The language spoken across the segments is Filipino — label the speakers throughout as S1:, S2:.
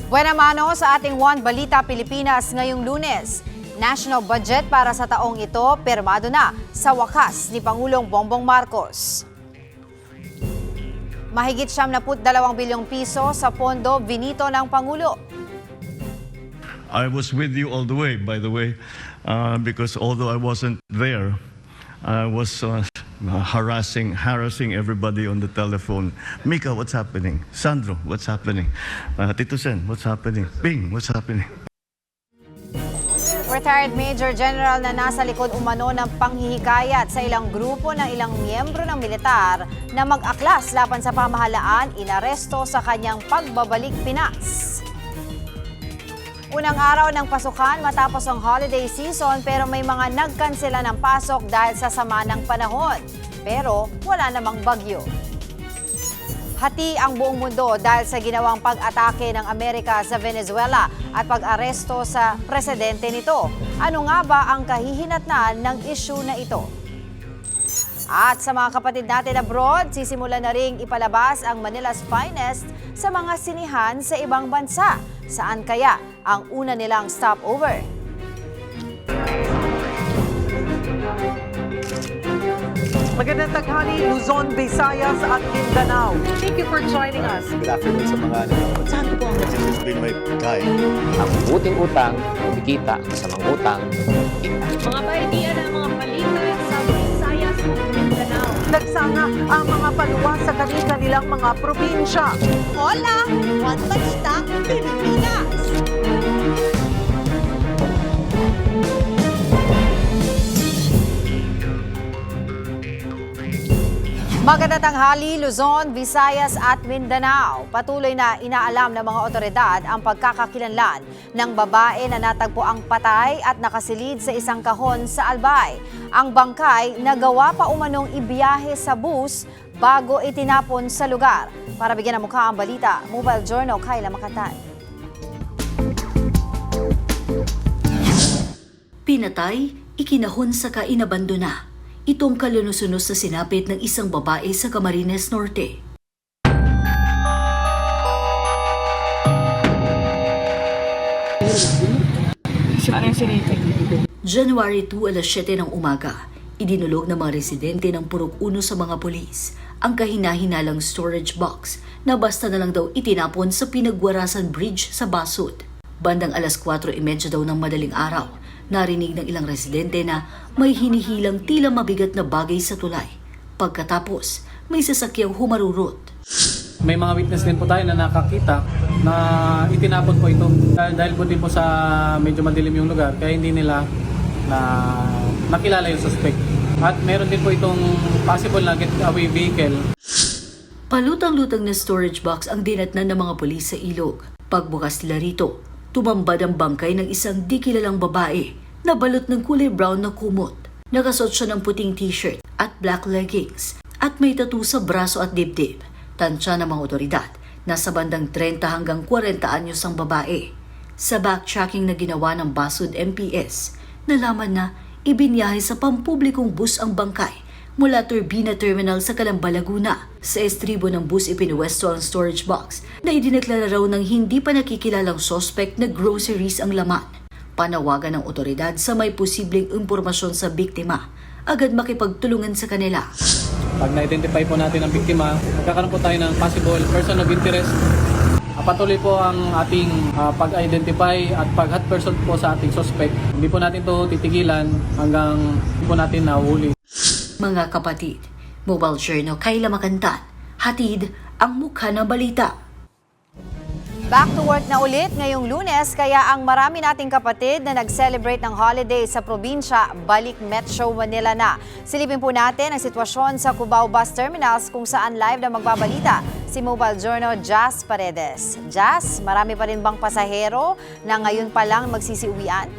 S1: Buena mano sa ating One Balita Pilipinas ngayong Lunes. National budget para sa taong ito pirmado na sa wakas ni Pangulong Bongbong Marcos. Mahigit 72 bilyong piso sa pondo binito ng Pangulo.
S2: I was with you all the way, by the way, because although I wasn't there, I was harassing everybody on the telephone. Mika, what's happening? Sandro, what's happening? Tito Sen, what's happening? Bing, what's happening?
S1: Retired Major General na nasa likod umano ng panghihikayat sa ilang grupo ng ilang miyembro ng militar na mag-aklas laban sa pamahalaan, inaresto sa kanyang pagbabalik Pinas. Unang araw ng pasukan matapos ang holiday season pero may mga nagkansela ng pasok dahil sa sama ng panahon. Pero wala namang bagyo. Hati ang buong mundo dahil sa ginawang pag-atake ng Amerika sa Venezuela at pag-aresto sa presidente nito. Ano nga ba ang kahihinatnan ng issue na ito? At sa mga kapatid natin abroad, sisimulan na ring ipalabas ang Manila's Finest sa mga sinihan sa ibang bansa. Saan kaya ang una nilang stopover?
S3: Magandang tanghali, Luzon, Visayas at Mindanao. Thank you for joining us.
S4: Good afternoon sa mga nanonood.
S3: Saan po ang
S4: This has been my guide.
S5: Ang buting utang, kumikita, kasamang utang, kita.
S6: Mga baitian ng mga balita sa Visayas at Mindanao.
S3: nagsanga ang mga paluwa sa kanilang mga probinsya.
S7: Hola! One Balita Pilipinas!
S1: Magandang tanghali, Luzon, Visayas at Mindanao. Patuloy na inaalam ng mga otoridad ang pagkakakilanlan ng babae na natagpo ang patay at nakasilid sa isang kahon sa Albay. Ang bangkay nagawa pa umanong ibiyahe sa bus bago itinapon sa lugar. Para bigyan ng mukha ang balita, Mobile Journal, Kayla Makatan.
S8: Pinatay, ikinahon sa kainabandona. Itong kalunusunos sa sinapit ng isang babae sa Camarines Norte. January 2, alas 7 ng umaga, idinulog ng mga residente ng Purok 1 sa mga pulis ang kahinahinalang storage box na basta na lang daw itinapon sa Pinagwarasan Bridge sa Basud. Bandang alas 4:30 daw ng madaling araw, narinig ng ilang residente na may hinihilang tila mabigat na bagay sa tulay. Pagkatapos, may sasakyang humarurot.
S9: May mga witness din po tayo na nakakita na itinapon po ito. Dahil po din po sa medyo madilim yung lugar, kaya hindi nila nakilala yung suspect. At meron din po itong possible na getaway vehicle.
S8: Palutang-lutang na storage box ang dinatnan ng mga pulis sa ilog. Pagbukas nila rito, tumambad ang bangkay ng isang di kilalang babae na balot ng kulay brown na kumot. Nakasuot siya ng puting t-shirt at black leggings at may tattoo sa braso at dibdib. Tansya ng mga otoridad, nasa bandang 30 hanggang 40 anyos ang babae. Sa backtracking na ginawa ng Basud MPS, nalaman na ibinyahe sa pampublikong bus ang bangkay mula Turbina Terminal sa Calamba, Laguna. Sa estribo ng bus ipinuwesto ang storage box na idineklara raw ng hindi pa nakikilalang suspect na groceries ang laman. Panawagan ng otoridad sa may posibleng impormasyon sa biktima, agad makipagtulungan sa kanila.
S9: Pag na-identify po natin ang biktima, magkakaroon po tayo ng possible person of interest. Patuloy po ang ating pag-identify at pag-hot person po sa ating suspect. Hindi po natin ito titigilan hanggang hindi po natin nahuli.
S8: Mga kapatid, Mobile Journal, Kayla Makantan, hatid ang mukha ng balita.
S1: Back to work na ulit ngayong Lunes, kaya ang marami nating kapatid na nag-celebrate ng holiday sa probinsya, balik Metro Manila na. Silipin po natin ang sitwasyon sa Cubao Bus Terminals kung saan live na magbabalita si Mobile Journal Jazz Paredes. Jazz, marami pa rin bang pasahero na ngayon pa lang magsisiuwian?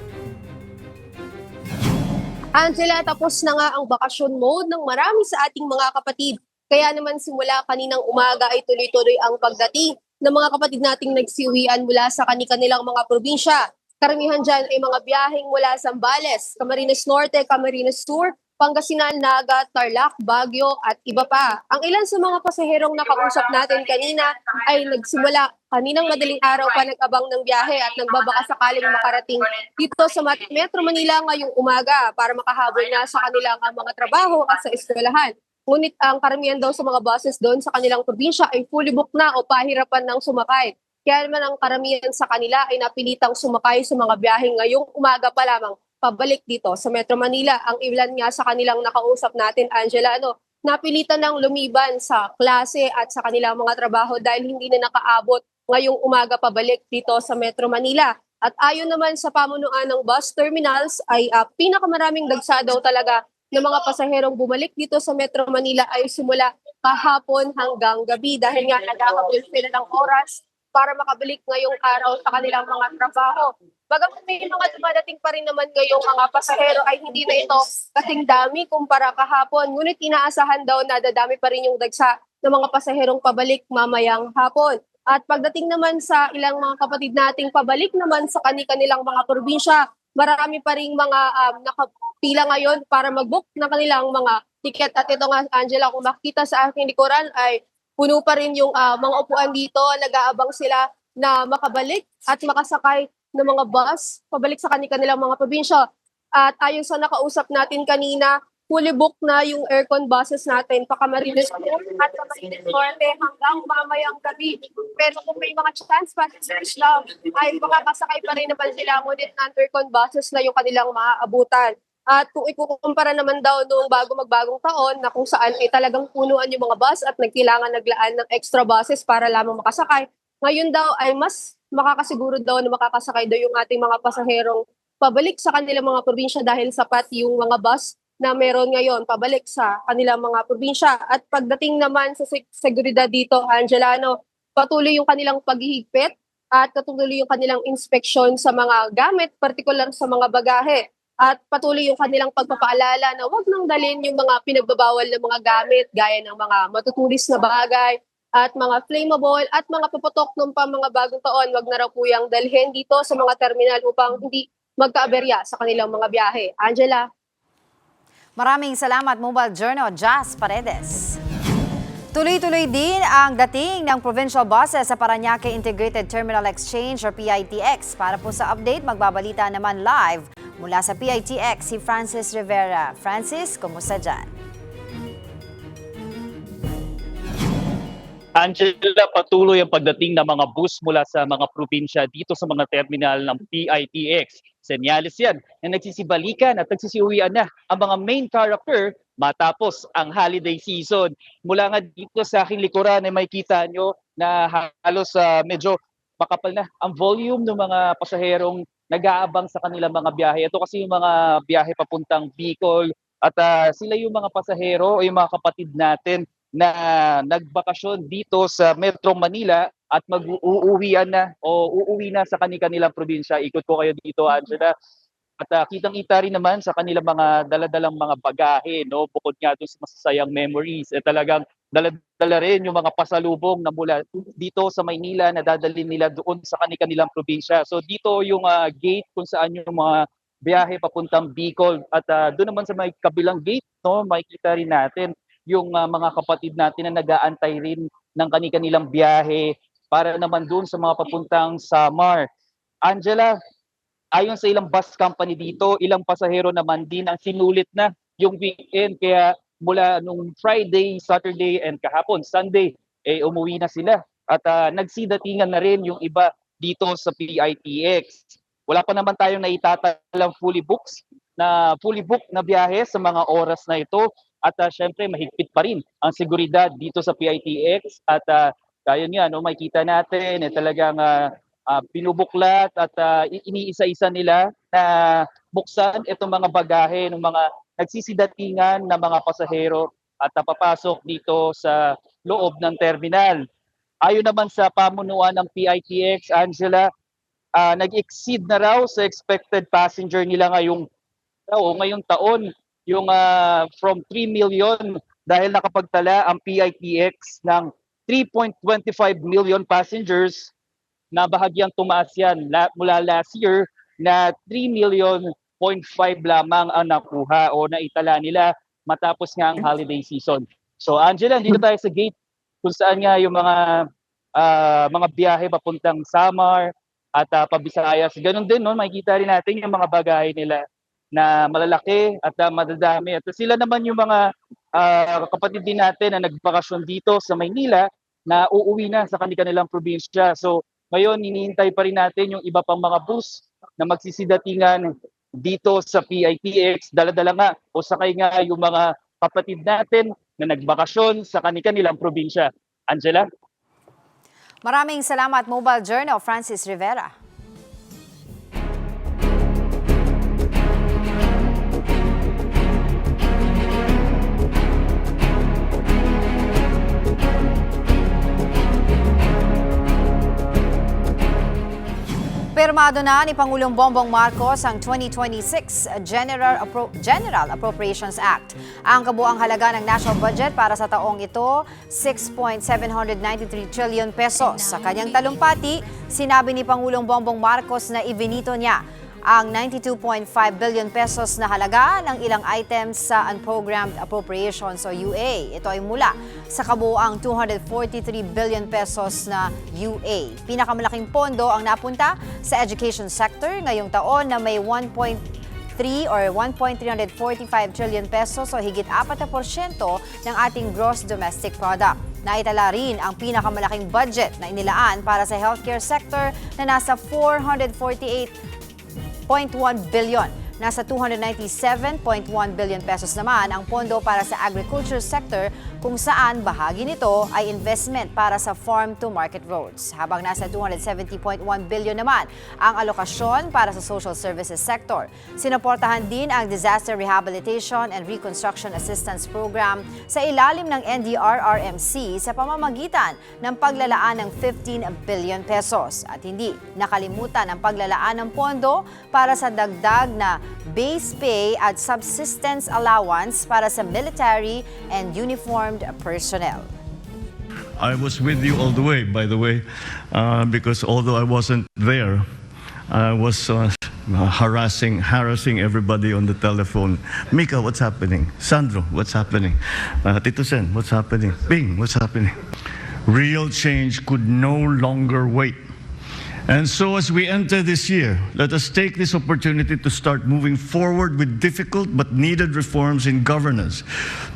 S6: Angela, tapos na nga ang bakasyon mode ng marami sa ating mga kapatid. Kaya naman simula kaninang umaga ay tuloy-tuloy ang pagdating ng mga kapatid nating nagsiuwian mula sa kanilang mga probinsya. Karamihan dyan ay mga biyaheng mula sa Zambales, Camarines Norte, Camarines Sur, Pangasinan, Naga, Tarlac, Baguio at iba pa. Ang ilan sa mga pasaherong nakausap natin kanina ay nagsimula kaninang madaling araw pa nag-abang ng biyahe at nagbabaka sakaling makarating dito sa Metro Manila ngayong umaga para makahabol na sa kanilang mga trabaho at sa eskwelahan. Ngunit ang karamihan daw sa mga buses doon sa kanilang probinsya ay fully booked na o pahirapan ng sumakay. Kaya naman ang karamihan sa kanila ay napilitang sumakay sa mga biyahe ngayong umaga pa lamang pabalik dito sa Metro Manila. Ang ilan nga sa kanilang nakausap natin, Angela, napilitan ng lumiban sa klase at sa kanilang mga trabaho dahil hindi na nakaabot ngayong umaga pabalik dito sa Metro Manila. At ayon naman sa pamunuan ng bus terminals ay pinakamaraming dagsa daw talaga ng mga pasaherong bumalik dito sa Metro Manila ay simula kahapon hanggang gabi dahil nga nagkakabul sila ng oras para makabalik ngayong araw sa kanilang mga trabaho. Bagamat may mga dumadating pa rin naman ngayong mga pasahero ay hindi na ito kasing dami kumpara kahapon. Ngunit inaasahan daw na dadami pa rin yung dagsa ng mga pasaherong pabalik mamayang hapon. At pagdating naman sa ilang mga kapatid nating pabalik naman sa kanilang mga probinsya, marami pa ring mga nakapila ngayon para mag-book ng kanilang mga tiket. At ito nga, Angela, kung makita sa aking likuran ay puno pa rin yung mga upuan dito. Nag-aabang sila na makabalik at makasakay ng mga bus pabalik sa kanilang mga probinsya. At ayon sa nakausap natin kanina, fully booked na yung aircon buses natin pa Camarines Norte at Camarines Norte hanggang mamayang gabi. Pero kung may mga chance passengers lang, ay makakasakay pa rin naman sila, ngunit non-aircon buses na yung kanilang maaabutan. At kung ikukumpara naman daw noong magbagong taon na kung saan ay talagang punuan yung mga bus at nagkailangan naglaan ng extra buses para lamang makasakay, ngayon daw ay mas makakasiguro daw na makakasakay daw yung ating mga pasaherong pabalik sa kanilang mga probinsya dahil sapat yung mga bus na meron ngayon pabalik sa kanilang mga probinsya. At pagdating naman sa seguridad dito, Angela, patuloy yung kanilang paghihigpit at patuloy yung kanilang inspeksyon sa mga gamit, partikular sa mga bagahe. At patuloy yung kanilang pagpapaalala na huwag nang dalhin yung mga pinagbabawal na mga gamit gaya ng mga matutulis na bagay at mga flammable at mga puputok ng mga bagong taon. Huwag na raw po yung dalhin dito sa mga terminal upang hindi magkaaberya sa kanilang mga biyahe. Angela?
S1: Maraming salamat, Mobile Journal Jazz Paredes. Tuloy-tuloy din ang dating ng provincial buses sa Parañaque Integrated Terminal Exchange or PITX. Para po sa update, magbabalita naman live mula sa PITX si Francis Rivera. Francis, kumusta dyan?
S10: Angela, patuloy ang pagdating ng mga bus mula sa mga probinsya dito sa mga terminal ng PITX. Senyales yan na nagsisibalikan at nagsisiuwian na ang mga main character matapos ang holiday season. Mula nga dito sa aking likuran ay makikita nyo na halos medyo makapal na ang volume ng mga pasaherong nag-aabang sa kanilang mga biyahe. Ito kasi yung mga biyahe papuntang Bicol at sila yung mga pasahero o yung mga kapatid natin na nagbakasyon dito sa Metro Manila at uuwi na sa kanilang probinsya. Ikot ko kayo dito, Angela. At kitang-kita rin naman sa kanilang mga daladalang mga bagahe, no? Bukod nga doon sa masasayang memories, talagang daladala rin yung mga pasalubong na mula dito sa Maynila na dadalhin nila doon sa kanilang probinsya. So dito yung gate kung saan yung mga biyahe papuntang Bicol. At doon naman sa may kabilang gate, no, makikita rin natin yung mga kapatid natin na nag-aantay rin ng kanilang biyahe para naman doon sa mga papuntang Samar. Angela, ayon sa ilang bus company dito, ilang pasahero naman din ang sinulit na yung weekend. Kaya mula nung Friday, Saturday, and kahapon, Sunday, umuwi na sila. At nagsidatingan na rin yung iba dito sa PITX. Wala pa naman tayong naitatalang fully book na biyahe sa mga oras na ito. At syempre, mahigpit pa rin ang seguridad dito sa PITX. At ayun nga, makikita natin, talagang binubuklat at iniisa-isa nila na buksan itong mga bagahe ng mga nagsisidatingan na mga pasahero at papasok dito sa loob ng terminal. Ayon naman sa pamunuan ng PITX, Angela, nag-exceed na raw sa expected passenger nila ngayong taon, yung from 3 million dahil nakapagtala ang PITX ng 3.25 million passengers na bahagyang tumaas yan mula last year na 3 million 0.5 lamang ang nakuha o naitala nila matapos nga ang holiday season. So Angela, dito tayo sa gate kung saan nga yung mga mga biyahe papuntang Samar at Pabisayas. Ganon din, no, makikita rin natin yung mga bagahe nila na malalaki at madadami. At sila naman yung mga kapatid din natin na nagbakasyon dito sa Maynila na uuwi na sa kanilang probinsya. So ngayon, hinihintay pa rin natin yung iba pang mga bus na magsisidatingan dito sa PITX. Dala-dala nga o sakay nga yung mga kapatid natin na nagbakasyon sa kanilang probinsya. Angela?
S1: Maraming salamat, Mobile Journal, Francis Rivera. Pirmado na ni Pangulong Bongbong Marcos ang 2026 General Appropriations Act. Ang kabuang halaga ng national budget para sa taong ito, 6.793 trillion pesos. Sa kanyang talumpati, sinabi ni Pangulong Bongbong Marcos na ibinito niya ang 92.5 billion pesos na halaga ng ilang items sa Unprogrammed Appropriations o UA. Ito ay mula sa kabuuang 243 billion pesos na UA. Pinakamalaking pondo ang napunta sa education sector ngayong taon na may 1.3 or 1.345 trillion pesos o higit 4% ng ating gross domestic product. Naitala rin ang pinakamalaking budget na inilaan para sa healthcare sector na nasa 448.1 billion. Nasa 297.1 billion pesos naman ang pondo para sa agriculture sector kung saan bahagi nito ay investment para sa farm-to-market roads. Habang nasa 270.1 billion naman ang alokasyon para sa social services sector. Sinuportahan din ang Disaster Rehabilitation and Reconstruction Assistance Program sa ilalim ng NDRRMC sa pamamagitan ng paglalaan ng 15 billion pesos. At hindi nakalimutan ang paglalaan ng pondo para sa dagdag na base pay at subsistence allowance para sa military and uniformed personnel.
S2: I was with you all the way, by the way, because although I wasn't there, I was harassing everybody on the telephone. Mika, what's happening? Sandro, what's happening? Tito Sen, what's happening? Bing, what's happening? Real change could no longer wait. And so as we enter this year, let us take this opportunity to start moving forward with difficult but needed reforms in governance,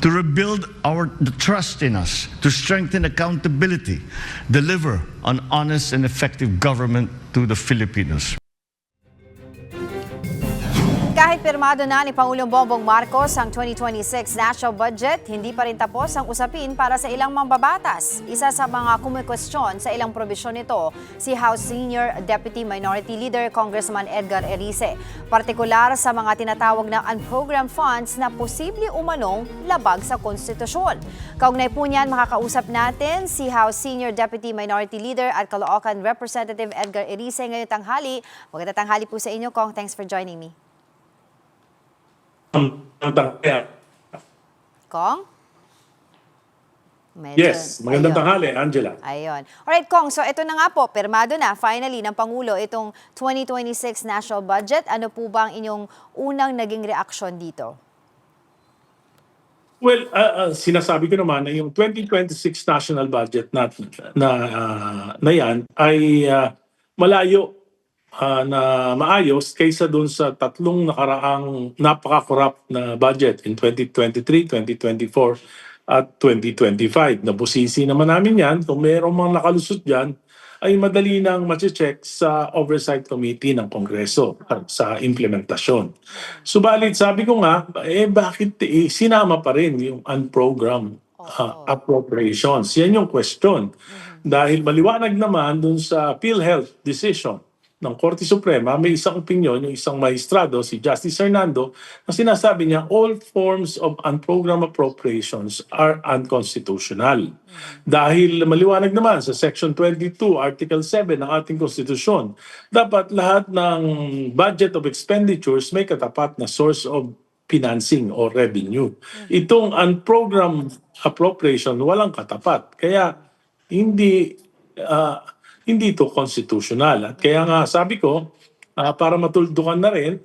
S2: to rebuild the trust in us, to strengthen accountability, deliver an honest and effective government to the Filipinos.
S1: Kahit pirmado na ni Pangulong Bongbong Marcos ang 2026 national budget, hindi pa rin tapos ang usapin para sa ilang mambabatas. Isa sa mga kumikwestiyon sa ilang probisyon nito, si House Senior Deputy Minority Leader Congressman Edgar Erice, partikular sa mga tinatawag na unprogrammed funds na posible umanong labag sa konstitusyon. Kaugnay po niyan, makakausap natin si House Senior Deputy Minority Leader at Caloocan Representative Edgar Erice ngayong tanghali. Magandang tanghali po sa inyo, Kong. Thanks for joining me. Kong?
S11: Yes, magandang tanghali, Angela.
S1: Ayun. Alright, Kong, so ito na nga po, pirmado na finally ng Pangulo itong 2026 national budget. Ano po ba ang inyong unang naging reaksyon dito?
S11: Well, sinasabi ko naman na yung 2026 national budget na yan ay malayo na maayos kaysa dun sa tatlong nakaraang napaka-corrupt na budget in 2023, 2024 at 2025. Nabusisi naman namin yan. Kung mayroong mga nakalusot dyan, ay madali nang ma-check sa Oversight Committee ng Kongreso sa implementasyon. Subalit, sabi ko nga, bakit sinama pa rin yung unprogrammed appropriations? Yan yung question. Dahil maliwanag naman dun sa PhilHealth decision ng Korte Suprema, may isang opinyon, yung isang maestrado, si Justice Hernando, na sinasabi niya, all forms of unprogrammed appropriations are unconstitutional. Dahil maliwanag naman sa Section 22, Article 7 ng ating Konstitusyon, dapat lahat ng budget of expenditures may katapat na source of financing or revenue. Itong unprogrammed appropriation, walang katapat. Kaya hindi ito constitutional. At kaya nga sabi ko, para matuldukan na rin,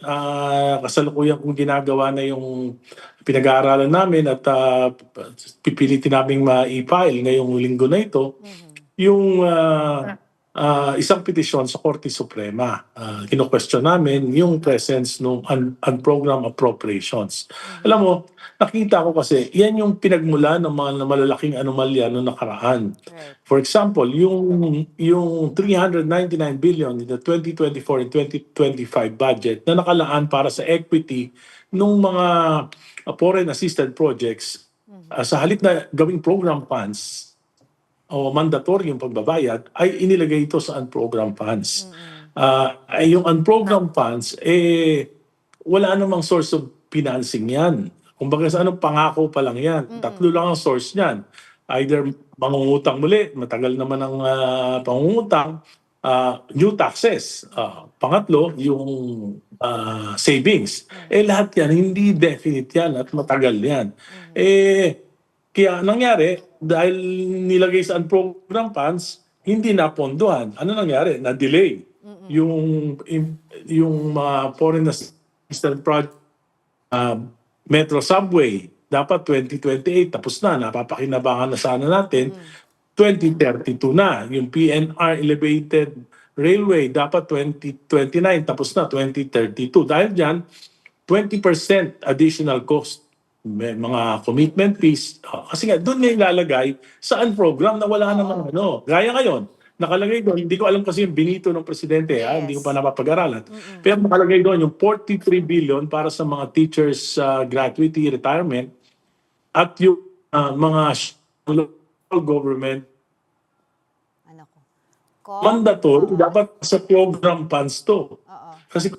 S11: kasalukuyan kong ginagawa na yung pinag-aaralan namin at pipilitin naming ma-file ngayong linggo na ito, yung isang petisyon sa Korte Suprema. Kino-question namin yung presence ng unprogrammed appropriations. Alam mo, nakita ko kasi, yan yung pinagmula ng mga malalaking anomalya noong nakaraan.
S1: Right.
S11: For example, yung 399 billion in the 2024 and 2025 budget na nakalaan para sa equity ng mga foreign assisted projects, sa halip na gawing program funds o mandatory yung pagbabayad, ay inilagay ito sa unprogrammed funds. Yung unprogrammed funds, wala namang source of financing yan. Kumbaga sa anong pangako pa lang yan. Tatlo lang ang source niyan. Either mangungutang muli, matagal naman ang pangungutang, new taxes. Pangatlo, yung savings. Lahat yan, hindi definite yan at matagal yan. Kaya nangyari, dahil nilagay sa unprogrammed funds, hindi napondohan. Ano nangyari? Na-delay. Yung mga foreign assistance project, Metro Subway, dapat 2028, tapos na, napapakinabangan na sana natin, 2032 na. Yung PNR Elevated Railway, dapat 2029, tapos na, 2032. Dahil dyan, 20% additional cost. May mga commitment fees. Kasi nga, doon nga ilalagay sa unprogram na wala namang ano. Gaya ngayon, nakalagay doon, hindi ko alam kasi yung binito ng presidente, hindi ko pa napapag-aralan. Pero nakalagay doon yung 43 billion para sa mga teachers gratuity retirement at yung mga local government mandatory, dapat sa program funds to. Kasi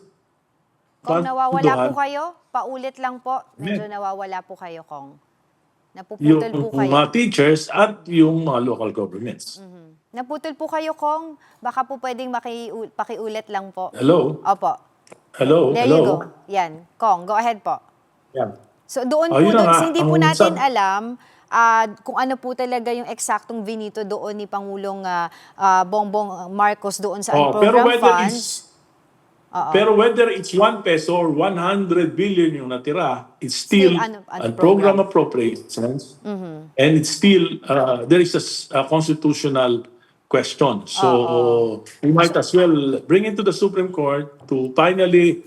S1: Kung nawawala po kayo, paulit lang po. Medyo nawawala po kayo, Kong. Napuputol po
S11: yung
S1: kayo.
S11: mga teachers at yung mga local governments.
S1: Naputol po kayo, Kong. Baka po pwedeng pakiulit lang po.
S11: Hello?
S1: Opo.
S11: Hello?
S1: There you go. Yan. Kong, go ahead po.
S11: Yan.
S1: So doon po,
S11: Yun na nga,
S1: hindi po
S11: ang
S1: natin alam kung ano po talaga yung eksaktong binito doon ni Pangulong Bongbong Marcos doon sa unprogrammed funds.
S11: Pero whether it's 1 peso or 100 billion yung natira, it's still a program appropriations, and it's still, there is a constitutional question. So we might as well bring it to the Supreme Court to finally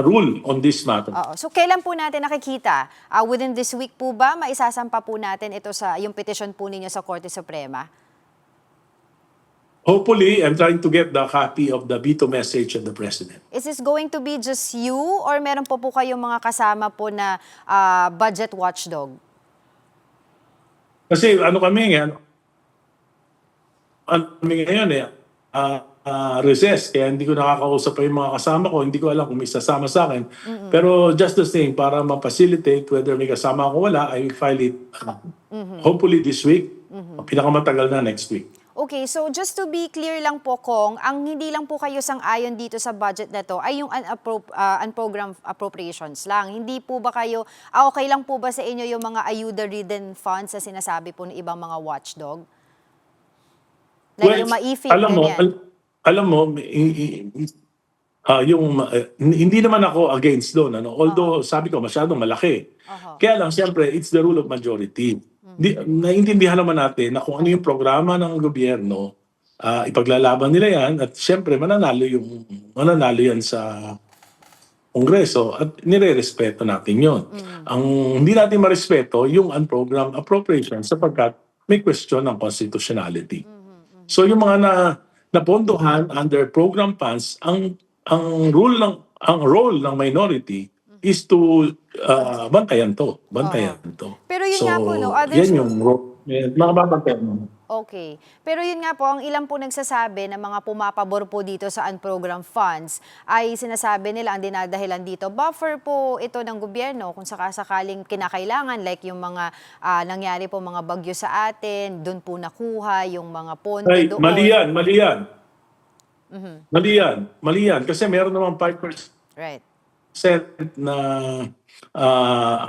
S11: rule on this matter.
S1: So kailan po natin nakikita? Within this week po ba, maisasampa po natin ito sa yung petition po ninyo sa Korte Suprema?
S11: Hopefully, I'm trying to get the copy of the veto message of the President.
S1: Is this going to be just you or meron po kayong mga kasama po na budget watchdog?
S11: Kasi ano kami ngayon, recess, kaya hindi ko nakakausap pa yung mga kasama ko, hindi ko alam kung may sasama sa akin. Pero just the same, para ma-facilitate whether may kasama ako wala, I will file it hopefully this week, pinakamatagal na next week.
S1: Okay, so just to be clear lang po, Kong, ang hindi lang po kayo sang-ayon dito sa budget na to ay yung unprogrammed appropriations lang. Hindi po ba kayo, okay lang po ba sa inyo yung mga ayuda-ridden funds na sinasabi po ng ibang mga watchdog? Like yung maifig, ganyan.
S11: Alam mo, hindi naman ako against doon. Although, sabi ko, masyadong malaki. Kaya lang, siyempre, it's the rule of majority. Naintindihan naman natin na kung ano yung programa ng gobyerno, ipaglalaban nila yan at siyempre mananalo yan sa Kongreso at nire-respeto natin yon. Ang hindi natin marespeto yung unprogrammed appropriation sapagkat may question ng constitutionality. So yung mga napondohan under program funds, ang role ng minority is to bantayan to.
S1: Pero yun nga po, no?
S11: Yan yung mga babantayan mo.
S1: Okay. Pero yun nga po, ang ilang po nagsasabi na mga pumapabor po dito sa unprogrammed funds ay sinasabi nila ang dinadahilan dito. Buffer po ito ng gobyerno kung sakasakaling kinakailangan, like yung mga nangyari po mga bagyo sa atin, doon po nakuha yung mga pondo doon.
S11: Mali yan. Kasi meron naman 5%.
S1: Right.
S11: Na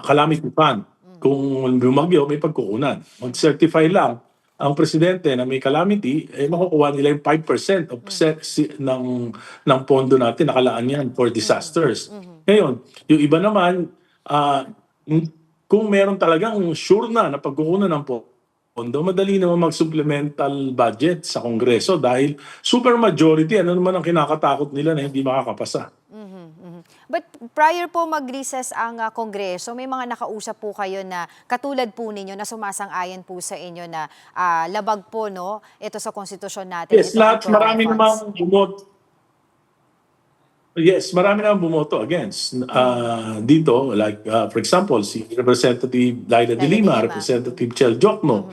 S11: calamity fund. Kung bumagyo, may pagkukunan. Mag-certify lang ang presidente na may calamity, makukuha nila yung 5% of ng pondo natin, nakalaan yan for disasters. Ngayon, yung iba naman, kung meron talagang sure na pagkukunan ng pondo, madali naman mag-supplemental budget sa Kongreso dahil super majority, ano naman ang kinakatakot nila na hindi makakapasa.
S1: But prior po mag-recess ang Kongreso, may mga nakausap po kayo na katulad po ninyo na sumasang-ayon po sa inyo na labag po no ito sa konstitusyon natin.
S11: Yes,
S1: itong
S11: lahat,
S1: program
S11: marami
S1: funds.
S11: namang bumoto. Yes, marami namang bumoto against. Dito, like for example, si Representative Laila de Lima, Representative Chel Jokno,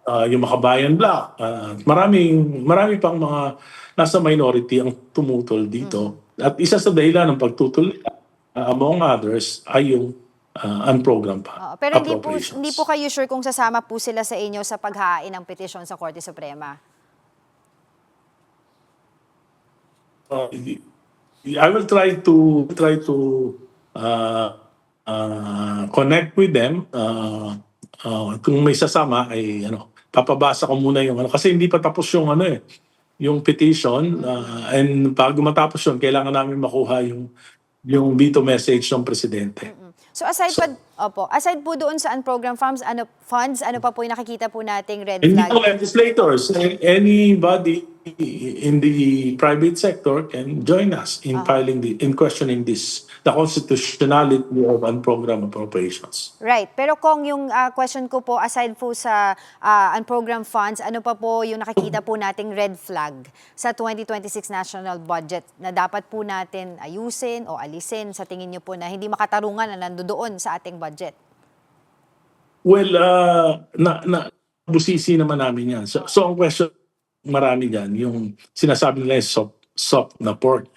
S11: yung Makabayan Black, marami pang mga nasa minority ang tumutol dito. At isa sa dahilan ng pagtutol, among others, ay yung unprogrammed
S1: Pero
S11: appropriations.
S1: hindi po kayo sure kung sasama po sila sa inyo sa paghain ng petisyon sa Korte Suprema?
S11: I will try to connect with them. Kung may sasama ay papabasa ko muna yung kasi hindi pa tapos yung yung petition and bago matapos yun kailangan namin makuha yung veto message ng presidente.
S1: So aside po doon sa unprogrammed funds, ano pa po yung nakikita po nating red
S11: Hindi
S1: flag?
S11: po legislators, anybody in the private sector can join us in questioning the constitutionality of unprogrammed appropriations.
S1: Right. Pero kung yung question ko po, aside po sa unprogrammed funds, ano pa po yung nakikita po nating red flag sa 2026 national budget na dapat po natin ayusin o alisin sa tingin nyo po na hindi makatarungan na nandoon sa ating budget?
S11: Well, busisi naman namin yan. So ang question, marami dyan, yung sinasabi nila soft na pork.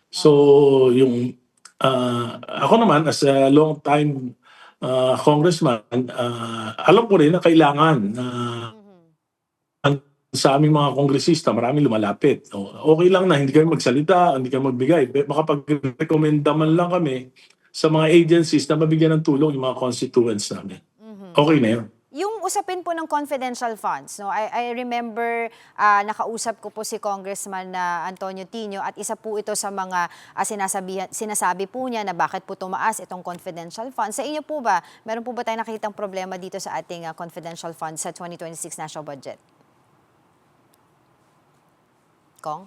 S11: So yung ako naman as a long time congressman, alam ko rin na kailangan sa aming mga kongresista, marami lumalapit. Okay lang na hindi kayo magsalita, hindi kayo magbigay. Makapag-recommenda man lang kami sa mga agencies na mabigyan ng tulong yung mga constituents namin. Okay na yun.
S1: Yung usapin po ng confidential funds, no? I remember nakausap ko po si Congressman Antonio Tino at isa po ito sa mga sinasabi po niya na bakit po tumaas itong confidential funds. Sa inyo po ba, meron po ba tayong nakitang problema dito sa ating confidential funds sa 2026 national budget? Kong?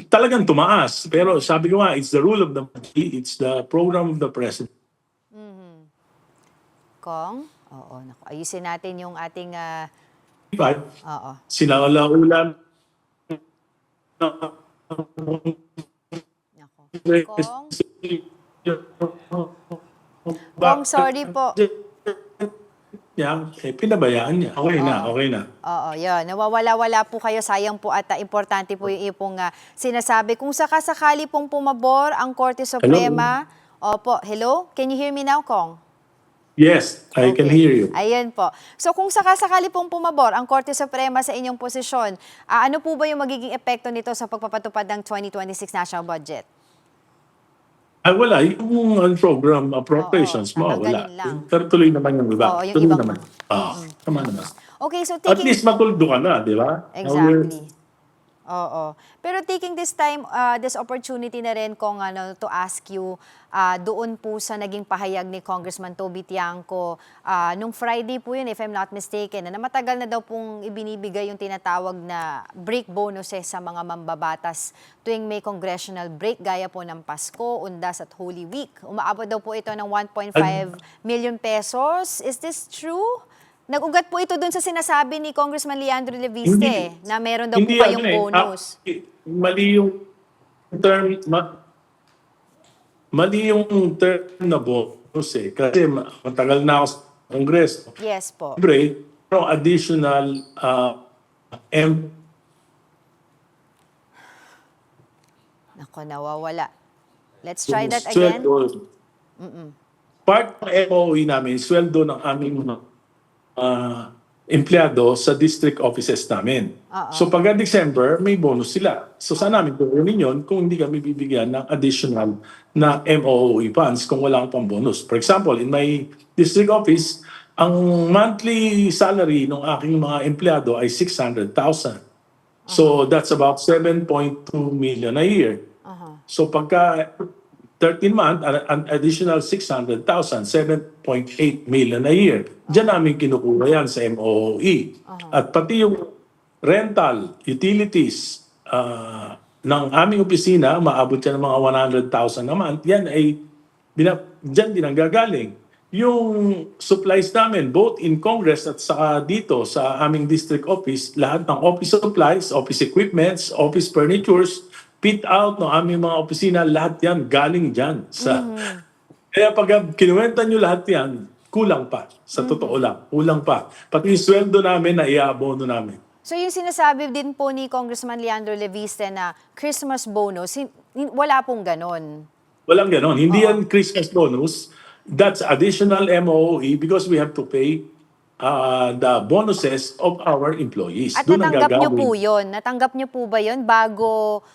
S11: Talagang tumaas. Pero sabi ko nga, it's the rule of the country, it's the program of the president.
S1: Kong? Oo, naku. Ayusin natin yung ating... Oo.
S11: Sinalaulan.
S1: Kong, sorry po.
S11: Pinabayaan niya. Okay na.
S1: Oo, yun. Nawawala-wala po kayo. Sayang po at importante po yung ipong sinasabi. Kung sakasakali pong pumabor ang Korte Suprema... Opo, hello? Can you hear me now, Kong?
S11: Yes, I can hear you.
S1: Ayun po. So kung sakasakali pong pumabor ang Korte Suprema sa inyong posisyon, ano po ba yung magiging epekto nito sa pagpapatupad ng 2026 national budget?
S11: Wala. Yung program appropriations mo, wala. Pero tuloy naman yung iba.
S1: Oo, yung
S11: tuloy
S1: ibang...
S11: naman. Tama naman.
S1: Okay, so
S11: At least matuldo ka na, di ba?
S1: Exactly. Oo. Pero taking this time, this opportunity na rin kung to ask you, doon po sa naging pahayag ni Congressman Toby Tiangco, nung Friday po yun, if I'm not mistaken, na matagal na daw pong ibinibigay yung tinatawag na break bonuses sa mga mambabatas tuwing may congressional break, gaya po ng Pasko, Undas at Holy Week. Umaabot daw po ito ng 1.5 million pesos. Is this true? Nag-ugat po ito dun sa sinasabi ni Congressman Leandro Leviste na meron daw po kayong bonus.
S11: Mali yung term na bonus eh. Kasi matagal na ako sa Kongreso.
S1: Yes po.
S11: Siyempre, additional
S1: Nako, nawawala. Let's try that again.
S11: Part ng MOE namin, sweldo ng aming empleyado sa district offices namin. So pagka December, may bonus sila. So saan namin kukunin yun kung hindi kami bibigyan ng additional na MOE funds kung wala pang bonus. For example, in my district office, ang monthly salary ng aking mga empleyado ay 600,000. So that's about 7.2 million a year. So pagka 13 month, an additional 600,000, 7.8 million a year. Diyan namin kinukuha yan sa MOOE. At pati yung rental, utilities ng aming opisina, maabot yan ng mga 100,000 a month, yan ay diyan din ang gagaling. Yung supplies namin, both in Congress at saka dito sa aming district office, lahat ng office supplies, office equipments, office furnitures, fit out ng aming mga opisina, lahat yan galing dyan. Kaya pag kinuwenta nyo lahat yan, kulang pa. Sa totoo lang, kulang pa. Pati yung sweldo namin na iabono namin.
S1: So yung sinasabi din po ni Congressman Leandro Leviste na Christmas bonus, wala pong ganon.
S11: Walang ganon. Hindi yan Christmas bonus. That's additional MOE because we have to pay the bonuses of our employees.
S1: At
S11: Doon ang
S1: natanggap nyo
S11: gagawin.
S1: po yun? Natanggap nyo po ba yun bago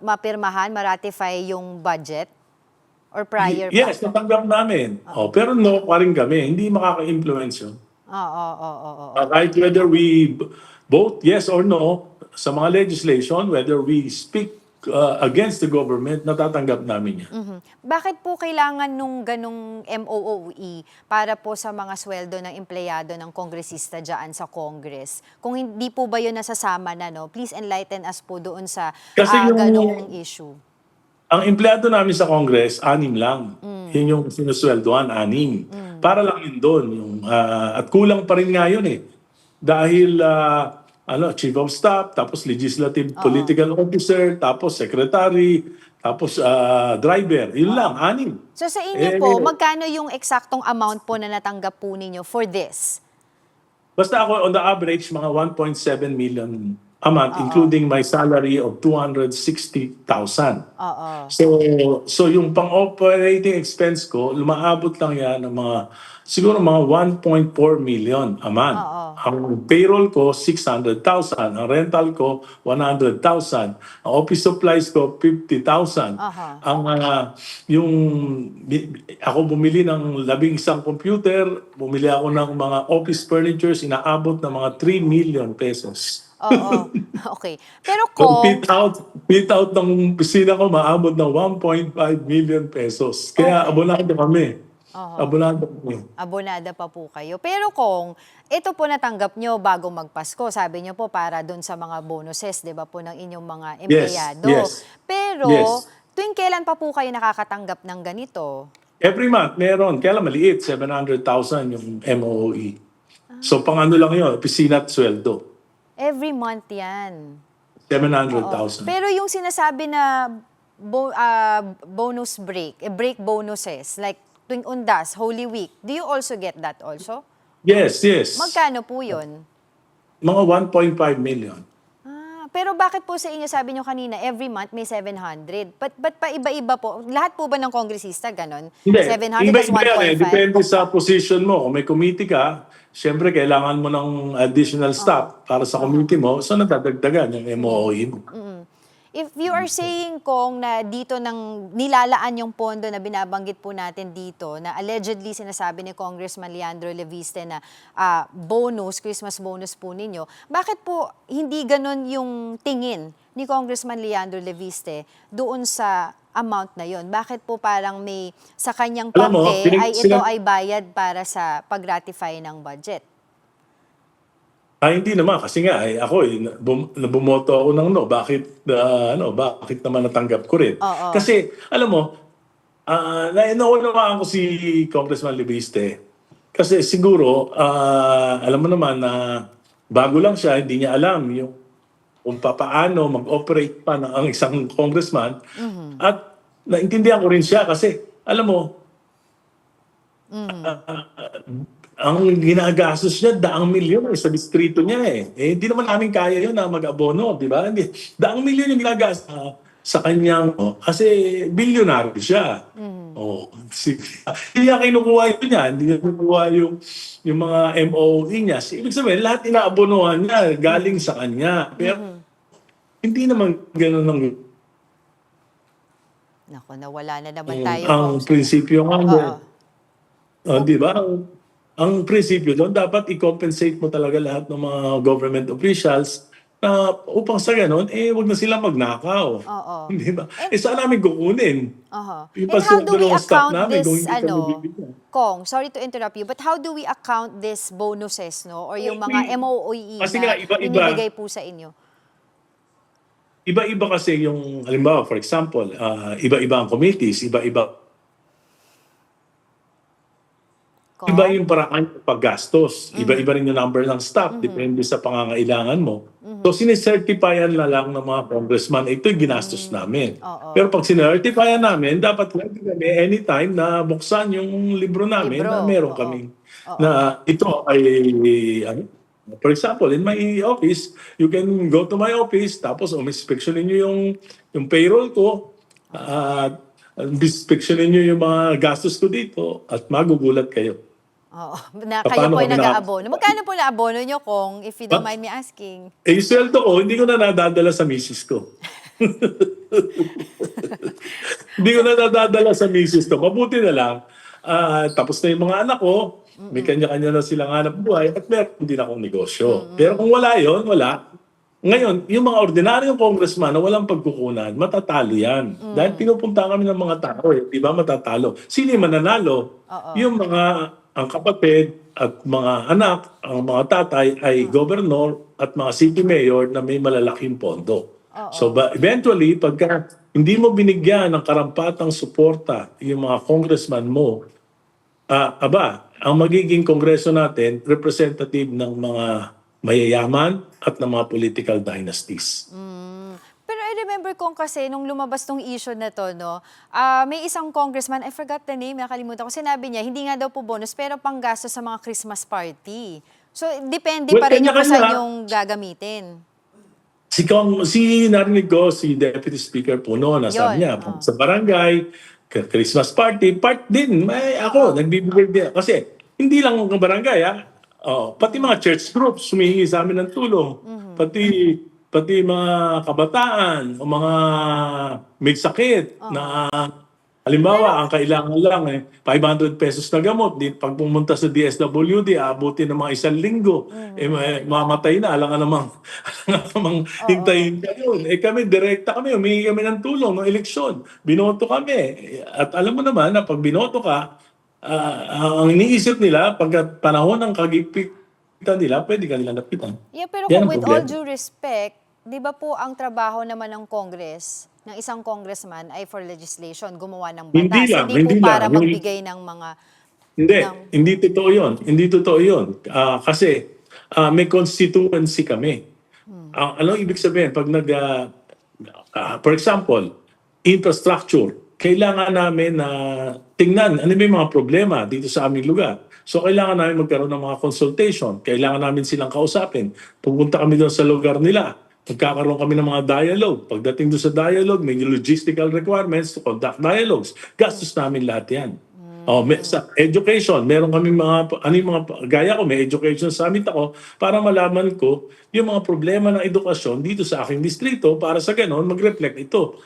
S1: mapirmahan, maratify yung budget? Or prior pa?
S11: Yes, natanggap namin. Pero no pa rin kami. Hindi makaka-influence yun.
S1: Oo.
S11: Right, whether we vote yes or no sa mga legislation, whether we speak against the government, natatanggap namin yan.
S1: Bakit po kailangan nung ganong MOOE para po sa mga sweldo ng empleyado ng kongresista dyan sa Congress? Kung hindi po ba yun nasasama na, no? Please enlighten us po doon sa
S11: Kasi
S1: ganong issue.
S11: Ang empleyado namin sa Congress, 6 lang. Yun yung sinusweldoan, 6. Para lang yun doon. At kulang pa rin nga yun eh. Dahil Chief of Staff, tapos Legislative Political Officer, tapos Secretary, tapos driver. Yun lang, 6.
S1: So sa inyo po, magkano yung eksaktong amount po na natanggap po ninyo for this?
S11: Basta ako, on the average, mga 1.7 million a month, including my salary of 260,000. So yung pang-operating expense ko, lumaabot lang yan ng siguro mga 1.4 million a month. Ang payroll ko, 600,000. Ang rental ko, 100,000. Ang office supplies ko, 50,000. Ako bumili ng 11 computer, bumili ako ng mga office furnitures, inaabot ng mga 3 million pesos.
S1: Okay. Pero
S11: Kung
S1: kung...
S11: fit out ng opisina ko, maabot ng 1.5 million pesos. Kaya abonado kami. Abonado kami.
S1: Abonada pa po kayo. Pero kung ito po natanggap nyo bago magpasko, sabi nyo po para doon sa mga bonuses, di ba po, ng inyong mga empleyado.
S11: Yes.
S1: Pero
S11: Yes.
S1: tuwing kailan pa po kayo nakakatanggap ng ganito?
S11: Every month, meron. Kaya lang maliit, 700,000 yung MOE. So, pang ano lang yun, opisina at sweldo.
S1: Every month yan.
S11: 700,000.
S1: Pero yung sinasabi na bonus break bonuses, like tuwing undas, Holy Week, do you also get that also?
S11: Yes.
S1: Magkano po yun?
S11: Mga 1.5 million.
S1: Pero bakit po sa inyo, sabi nyo kanina, every month may 700? Ba't pa iba-iba po? Lahat po ba ng kongresista ganon?
S11: Hindi.
S1: 700 plus
S11: Iba-iba yan eh.
S1: 1.5?
S11: Depende sa position mo. Kung may committee ka, syempre kailangan mo ng additional staff para sa committee mo, so nadadagdagan yung MOE mo.
S1: If you are saying kung na dito nang nilalaan yung pondo na binabanggit po natin dito, na allegedly sinasabi ni Congressman Leandro Leviste na Christmas bonus po ninyo, bakit po hindi ganun yung tingin ni Congressman Leandro Leviste doon sa amount na yon? Bakit po parang may sa kanyang parte ito ay bayad para sa pag-ratify ng budget?
S11: Hindi naman kasi nga ako bumoto ako ng no. Bakit naman natanggap ko rin? Kasi alam mo, naunawaan ko si Congressman Leviste. Kasi siguro alam mo naman na bago lang siya, hindi niya alam yung kung paano mag-operate pa ang isang congressman. At naintindihan ko rin siya kasi alam mo, ang ginagastos niya, 100,000,000 sa distrito niya eh. Hindi naman namin kaya yun na mag-abono, di ba? 100,000,000 yung ginagastos sa kanyang, kasi bilyonaryo siya. Hindi niya kinukuha yun niya, hindi niya kinukuha yung mga MOE niya. Ibig sabihin, lahat inaabonohan niya galing sa kanya. Pero hindi naman gano'n lang.
S1: Naku, nawala na naman tayo.
S11: Ang prinsipyo nga di ba? Ang prinsipyo doon, dapat i-compensate mo talaga lahat ng mga government officials na upang sa ganon, wag na sila magnakaw.
S1: Oo.
S11: Di ba? Saan namin kukunin? Yung
S1: And how do we
S11: dalawang staff
S1: account
S11: namin kung
S1: this,
S11: hindi kami bibigyan?
S1: Kong, sorry to interrupt you, but how do we account this bonuses, no? Or yung mga MOE
S11: Kasi
S1: na
S11: nga, iba-iba.
S1: binibigay po sa inyo?
S11: Iba-iba kasi yung, halimbawa, for example, iba-iba ang committees, iba-iba.
S1: Kong?
S11: Iba yung paraan ng paggastos. Iba-iba rin yung number ng staff, depende sa pangangailangan mo. So, sinisertifyan na lang ng mga congressman, ito yung ginastos namin. Pero pag sinertifyan namin, dapat ready kami anytime na buksan yung libro namin na meron kaming na ito ay, for example, in my office, you can go to my office, tapos umispeksyonin nyo yung payroll ko, at inspeksyonin nyo yung mga gastos ko dito, at magugulat kayo.
S1: Oo, na kayo po ay nag-aabono. Magkano po na-abono nyo, Kong, if you don't mind me asking?
S11: Yung sweldo ko, hindi ko na nadadala sa misis ko. Hindi ko na nadadala sa misis ko. Mabuti na lang. Tapos na yung mga anak ko, may kanya-kanya na silang hanap buhay, at meron din akong negosyo. Pero kung wala yon, wala. Ngayon, yung mga ordinaryong congressman na walang pagkukunan, matatalo yan. Dahil pinupunta kami ng mga tao, di ba matatalo? Sino yung mananalo? Yung mga ang kapatid at mga anak, ang mga tatay ay gobernador at mga city mayor na may malalaking pondo. So eventually, pagka hindi mo binigyan ng karampatang suporta yung mga congressman mo, ang magiging kongreso natin, representative ng mga mayayaman at ng mga political dynasties.
S1: Pero I remember Kong kasi nung lumabas tong issue na to, no, may isang congressman, I forgot the name, nakalimutan ko, sinabi niya, hindi nga daw po bonus, pero panggastos sa mga Christmas party. So, depende pa rin yung kung saan yung gagamitin.
S11: Narinig ko, si Deputy Speaker Puno, nasabi niya, sa barangay, Christmas party, part din, ako, nagbibigay din. Kasi, hindi lang ang barangay, pati mga church groups, humihingi sa amin ng tulong. Pati mga kabataan o mga may sakit na halimbawa, ang kailangan lang 500 pesos na gamot. Pag pumunta sa DSWD, aabutin ng mga 1 linggo. Mamatay na. Alam nga namang hintayin ka yun. Kami, direkta kami. Humingi kami ng tulong ng eleksyon. Binoto kami. At alam mo naman na pag binoto ka, ang iniisip nila, pag panahon ng kagigpitan nila, pwede ka nila napitan.
S1: Yeah, pero kung with all due respect, di ba po ang trabaho naman ng Congress, ng isang congressman ay for legislation, gumawa ng batas. Hindi po para magbigay ng mga...
S11: Hindi totoo yun. Hindi totoo yun. Kasi may constituency kami. Ano ibig sabihin? Pag for example, infrastructure, kailangan namin na tingnan ano may mga problema dito sa aming lugar. So kailangan namin magkaroon ng mga consultation. Kailangan namin silang kausapin. Pupunta kami doon sa lugar nila. Magkakaroon kami ng mga dialogue. Pagdating doon sa dialogue, may logistical requirements to conduct dialogues. Gastos namin lahat yan. Sa education, meron kami gaya ko, may education summit ako para malaman ko yung mga problema ng edukasyon dito sa aking distrito para sa ganon mag-reflect ito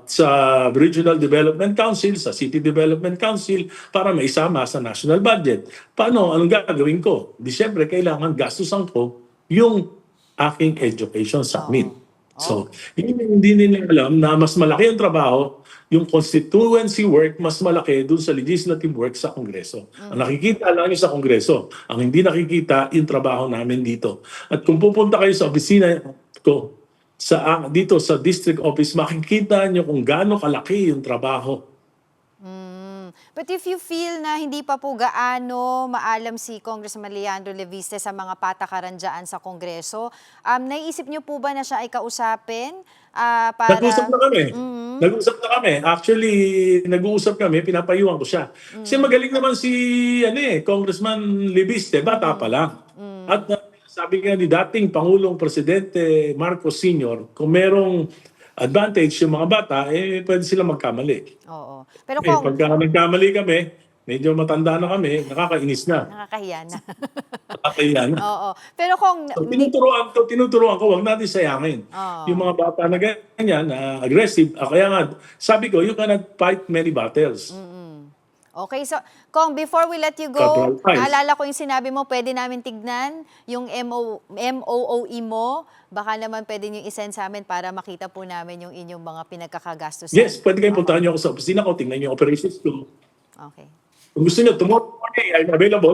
S11: sa Regional Development Council, sa City Development Council para maisama sa national budget. Paano? Anong gagawin ko? Siyempre, kailangan gastusan ko yung aking education summit. So, hindi nila alam na mas malaki ang trabaho, yung constituency work, mas malaki dun sa legislative work sa Kongreso. Ang nakikita lang yung sa Kongreso. Ang hindi nakikita, yung trabaho namin dito. At kung pupunta kayo sa opisina ko, dito sa district office, makikita nyo kung gaano kalaki yung trabaho.
S1: But if you feel na hindi pa po gaano maalam si Congressman Leandro Leviste sa mga patakaran dyan sa Kongreso, naisip niyo po ba na siya ay kausapin?
S11: Nag-usap na kami. Nag-usap na kami. Actually, nag-uusap kami, pinapayuhan ko siya. Kasi magaling naman si Congressman Leviste, bata pa lang. At sabi nga ni dating Pangulong Presidente Marcos Sr., kung merong advantage yung mga bata, pwede sila magkamali.
S1: Oo. Pero kung
S11: pagka nagkamali kami, medyo matanda na kami, nakakainis na.
S1: Nakakahiya na.
S11: Nakakahiya na.
S1: Oo. Pero kung...
S11: So, tinuturuan ko, wag natin sayangin. Yung mga bata na ganyan, aggressive, kaya nga, sabi ko, you cannot fight many battles.
S1: Okay, so Kong, before we let you go,
S11: Corporal Files.
S1: naalala ko yung sinabi mo, pwede namin tignan yung MOOE mo. Baka naman pwede nyo isend sa amin para makita po namin yung inyong mga pinagkakagastusan.
S11: Yes, pwede kayo puntahan niyo ako sa opisina ko, tingnan niyo yung operations ko.
S1: Okay.
S11: Kung gusto niyo, tomorrow morning, I'm available.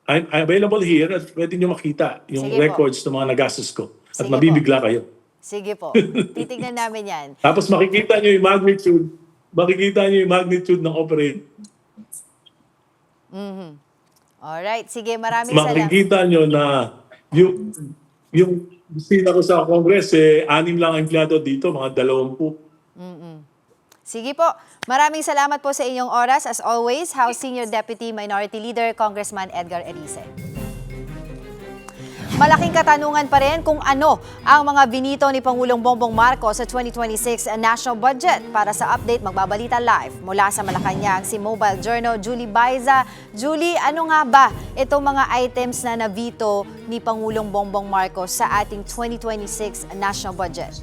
S11: I'm available here at pwede niyo makita yung
S1: Sige po.
S11: records ng mga nagastos ko. At
S1: Sige
S11: mabibigla kayo.
S1: Sige po. Titignan namin yan.
S11: Tapos makikita niyo yung magnitude ng operation.
S1: Alright, sige, maraming salamat.
S11: Makikita niyo na yung opisina ko sa Congress, 6 lang ang empleyado dito, mga 20.
S1: Sige po. Maraming salamat po sa inyong oras. As always, House Senior Deputy Minority Leader, Congressman Edgar Erice. Malaking katanungan pa rin kung ano ang mga binito ni Pangulong Bongbong Marcos sa 2026 National Budget. Para sa update, magbabalita live mula sa Malacanang si Mobile Journal Julie Baiza. Julie, ano nga ba itong mga items na nabito ni Pangulong Bongbong Marcos sa ating 2026 National Budget?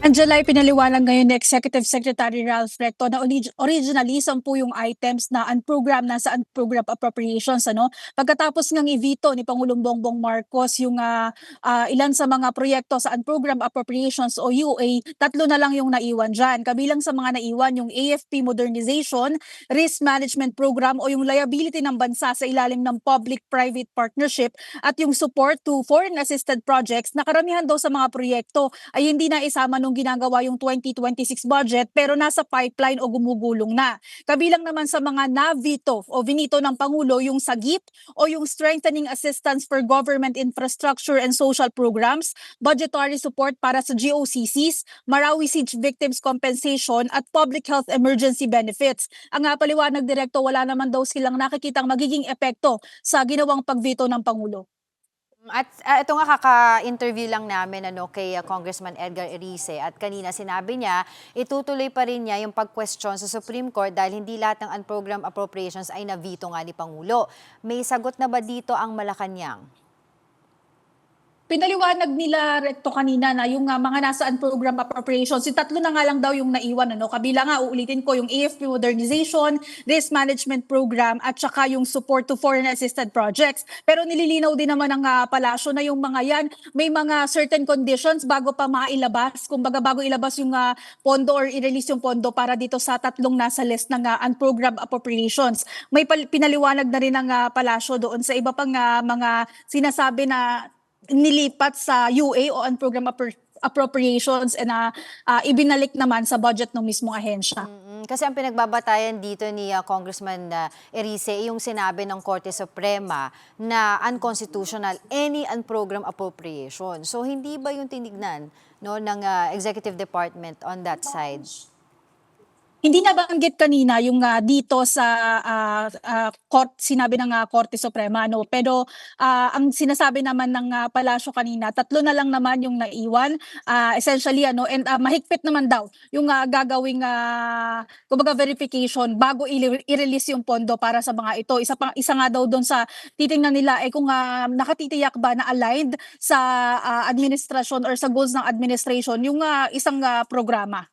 S12: Angela, pinaliwanag ngayon ni Executive Secretary Ralph Recto na originally 10 yung items na unprogrammed na sa unprogrammed appropriations. Pagkatapos ngang i-veto ni Pangulong Bongbong Marcos yung ilan sa mga proyekto sa unprogrammed appropriations o UA, 3 na lang yung naiwan dyan. Kabilang sa mga naiwan yung AFP Modernization, Risk Management Program o yung liability ng bansa sa ilalim ng Public-Private Partnership at yung support to foreign assisted projects na karamihan daw sa mga proyekto ay hindi na isama nung ginagawa yung 2026 budget pero nasa pipeline o gumugulong na. Kabilang naman sa mga na-veto o vinito ng Pangulo yung SAGIP o yung Strengthening Assistance for Government Infrastructure and Social Programs, budgetary support para sa GOCCs, Marawi Siege Victims Compensation at Public Health Emergency Benefits. Ang paliwanag direkto, wala naman daw silang nakikitang magiging epekto sa ginawang pagveto ng Pangulo.
S1: At ito nga kaka-interview lang namin kay Congressman Edgar Erice at kanina sinabi niya itutuloy pa rin niya yung pag-question sa Supreme Court dahil hindi lahat ng unprogrammed appropriations ay na-veto nga ni Pangulo. May sagot na ba dito ang Malacanang?
S12: Pinaliwanag nila Recto kanina na yung mga nasa unprogrammed appropriations, 3 na nga lang daw yung naiwan. Kabila nga, uulitin ko, yung AFP Modernization, Risk Management Program, at saka yung support to foreign assisted projects. Pero nililinaw din naman ng palasyo na yung mga yan, may mga certain conditions bago pa mailabas. Kumbaga bago ilabas yung pondo or i-release yung pondo para dito sa 3 nasa list ng unprogrammed appropriations. May pinaliwanag na rin ng palasyo doon sa iba pang mga sinasabi na nilipat sa UA o unprogrammed appropriations and ibinalik naman sa budget ng mismong ahensya.
S1: Kasi ang pinagbabatayan dito ni Congressman Erice, yung sinabi ng Korte Suprema na unconstitutional any unprogrammed appropriation. So hindi ba yung tinignan ng Executive Department on that side?
S12: Hindi nabanggit kanina yung dito sa sinabi ng Korte Suprema, pero ang sinasabi naman ng palasyo kanina, 3 na lang naman yung naiwan, essentially and mahigpit naman daw yung gagawing kumbaga verification bago i-release yung pondo para sa mga ito. Isa nga daw doon sa titingnan nila kung nakatitiyak ba na aligned sa administrasyon or sa goals ng administration yung isang programa.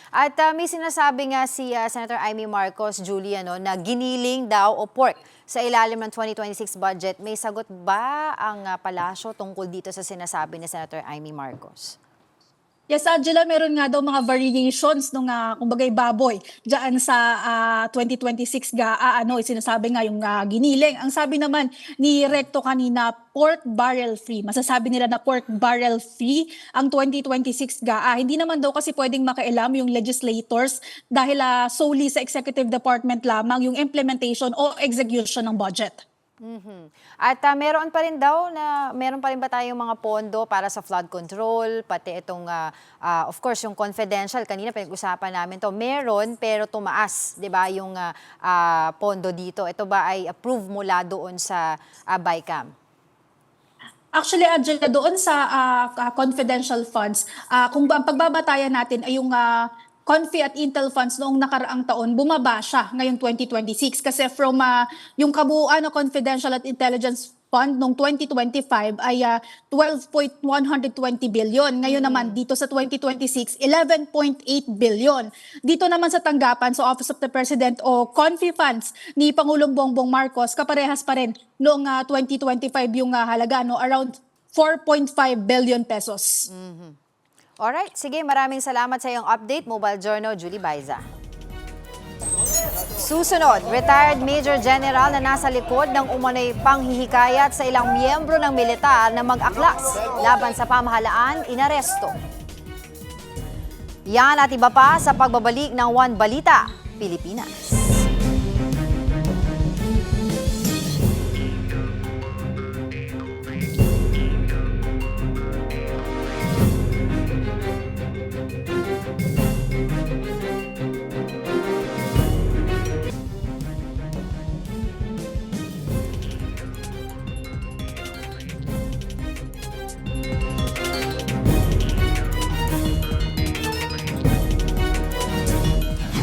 S1: At may sinasabi nga si Senator Amy Marcos, Julie, na giniling daw o pork sa ilalim ng 2026 budget. May sagot ba ang palasyo tungkol dito sa sinasabi ni Senator Amy Marcos?
S12: Yes, Angela, meron nga daw mga variations nung kumbagay baboy diyan sa 2026 sinasabi nga yung giniling. Ang sabi naman ni Recto kanina, pork barrel free. Masasabi nila na pork barrel free ang 2026 Hindi naman daw kasi pwedeng makailam yung legislators dahil solely sa executive department lamang yung implementation o execution ng budget.
S1: At meron pa rin ba tayong mga pondo para sa flood control, pati itong, of course, yung confidential, kanina pinag-usapan namin to, meron pero tumaas, di ba, yung pondo dito. Ito ba ay approve mula doon sa BICAM?
S12: Actually, Angela, doon sa confidential funds, kung ang pagbabatayan natin ay yung Confi at Intel funds noong nakaraang taon, bumaba siya ngayong 2026 kasi from yung kabuuan ng confidential at intelligence fund noong 2025 ay 12.120 billion. Ngayon naman dito sa 2026, 11.8 billion. Dito naman sa tanggapan sa Office of the President o Confi funds ni Pangulong Bongbong Marcos, kaparehas pa rin noong 2025 yung halaga, no, around 4.5 billion pesos.
S1: Alright, sige, maraming salamat sa iyong update, Mobile Journal, Julie Baiza. Susunod, retired Major General na nasa likod ng umano'y panghihikayat sa ilang miyembro ng militar na mag-aklas laban sa pamahalaan, inaresto. Yan at iba pa sa pagbabalik ng One Balita, Pilipinas.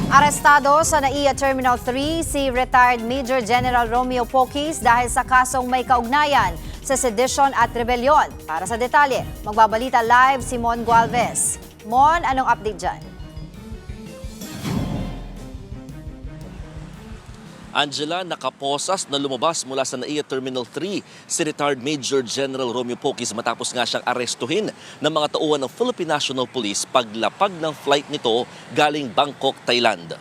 S1: Arestado sa NAIA Terminal 3 si retired Major General Romeo Poquis dahil sa kasong may kaugnayan sa sedition at rebellion. Para sa detalye, magbabalita live si Mon Gualvez. Mon, anong update dyan?
S13: Angela, nakaposas na lumabas mula sa NAIA Terminal 3 si retired Major General Romeo Poquis matapos nga siyang arestuhin ng mga tauhan ng Philippine National Police paglapag ng flight nito galing Bangkok, Thailand.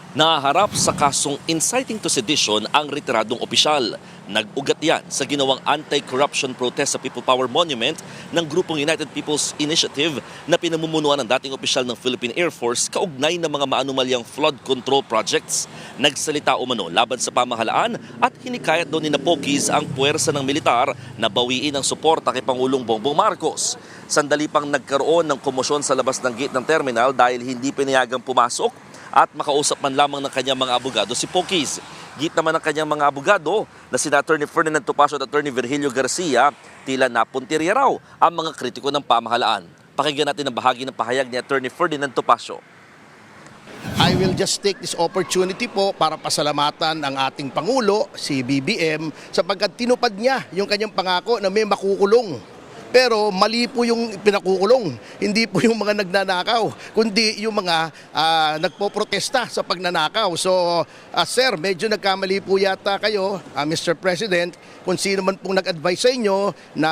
S13: Naharap sa kasong inciting to sedition ang retiradong opisyal. Nag-ugat yan sa ginawang anti-corruption protest sa People Power Monument ng grupong United People's Initiative na pinamumunuan ng dating opisyal ng Philippine Air Force kaugnay ng mga maanumalyang flood control projects. Nagsalita umano laban sa pamahalaan at hinikayat daw ni Poquis ang puwersa ng militar na bawiin ang suporta kay Pangulong Bongbong Marcos. Sandali pang nagkaroon ng komosyon sa labas ng gate ng terminal dahil hindi pinayagang pumasok at makausap man lamang ng kanyang mga abogado si Poquis. Git naman ng kanyang mga abogado na sina Attorney Ferdinand Topacio at Attorney Virgilio Garcia, tila napuntirya raw ang mga kritiko ng pamahalaan. Pakinggan natin ang bahagi ng pahayag ni Attorney Ferdinand Topacio.
S14: I will just take this opportunity po para pasalamatan ang ating Pangulo, si BBM, sapagkat tinupad niya yung kanyang pangako na may makukulong. Pero mali po yung pinakukulong, hindi po yung mga nagnanakaw, kundi yung mga nagpoprotesta sa pagnanakaw. So, sir, medyo nagkamali po yata kayo, Mr. President, kung sino man pong nag-advise sa inyo na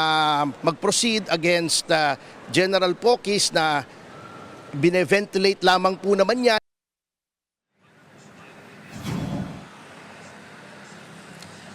S14: mag-proceed against General Poquis na bine-ventilate lamang po naman niya.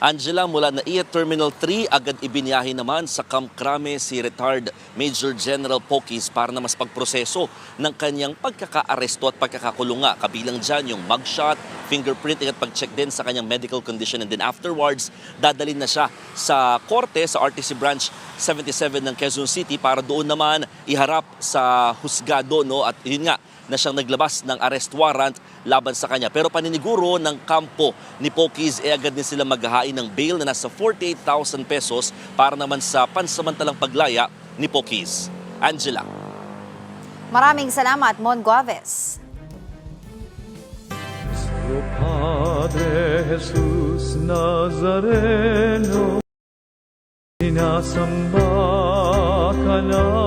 S13: Angela, mula NAIA Terminal 3, agad ibinyahe naman sa Camp Crame si retired Major General Poquis para na mas pagproseso ng kanyang pagkakaaresto at pagkakakulunga. Kabilang dyan yung mugshot, fingerprinting at pag-check din sa kanyang medical condition. And then afterwards, dadalhin na siya sa korte sa RTC Branch 77 ng Quezon City para doon naman iharap sa husgado, no? At yun nga, na siyang naglabas ng arrest warrant laban sa kanya. Pero paniniguro ng kampo ni Poquis, agad din sila maghahain ng bail na nasa 48,000 pesos para naman sa pansamantalang paglaya ni Poquis. Angela.
S1: Maraming salamat, Mon Gualvez.
S2: Padre Jesus Nazareno, sinasamba ka namin.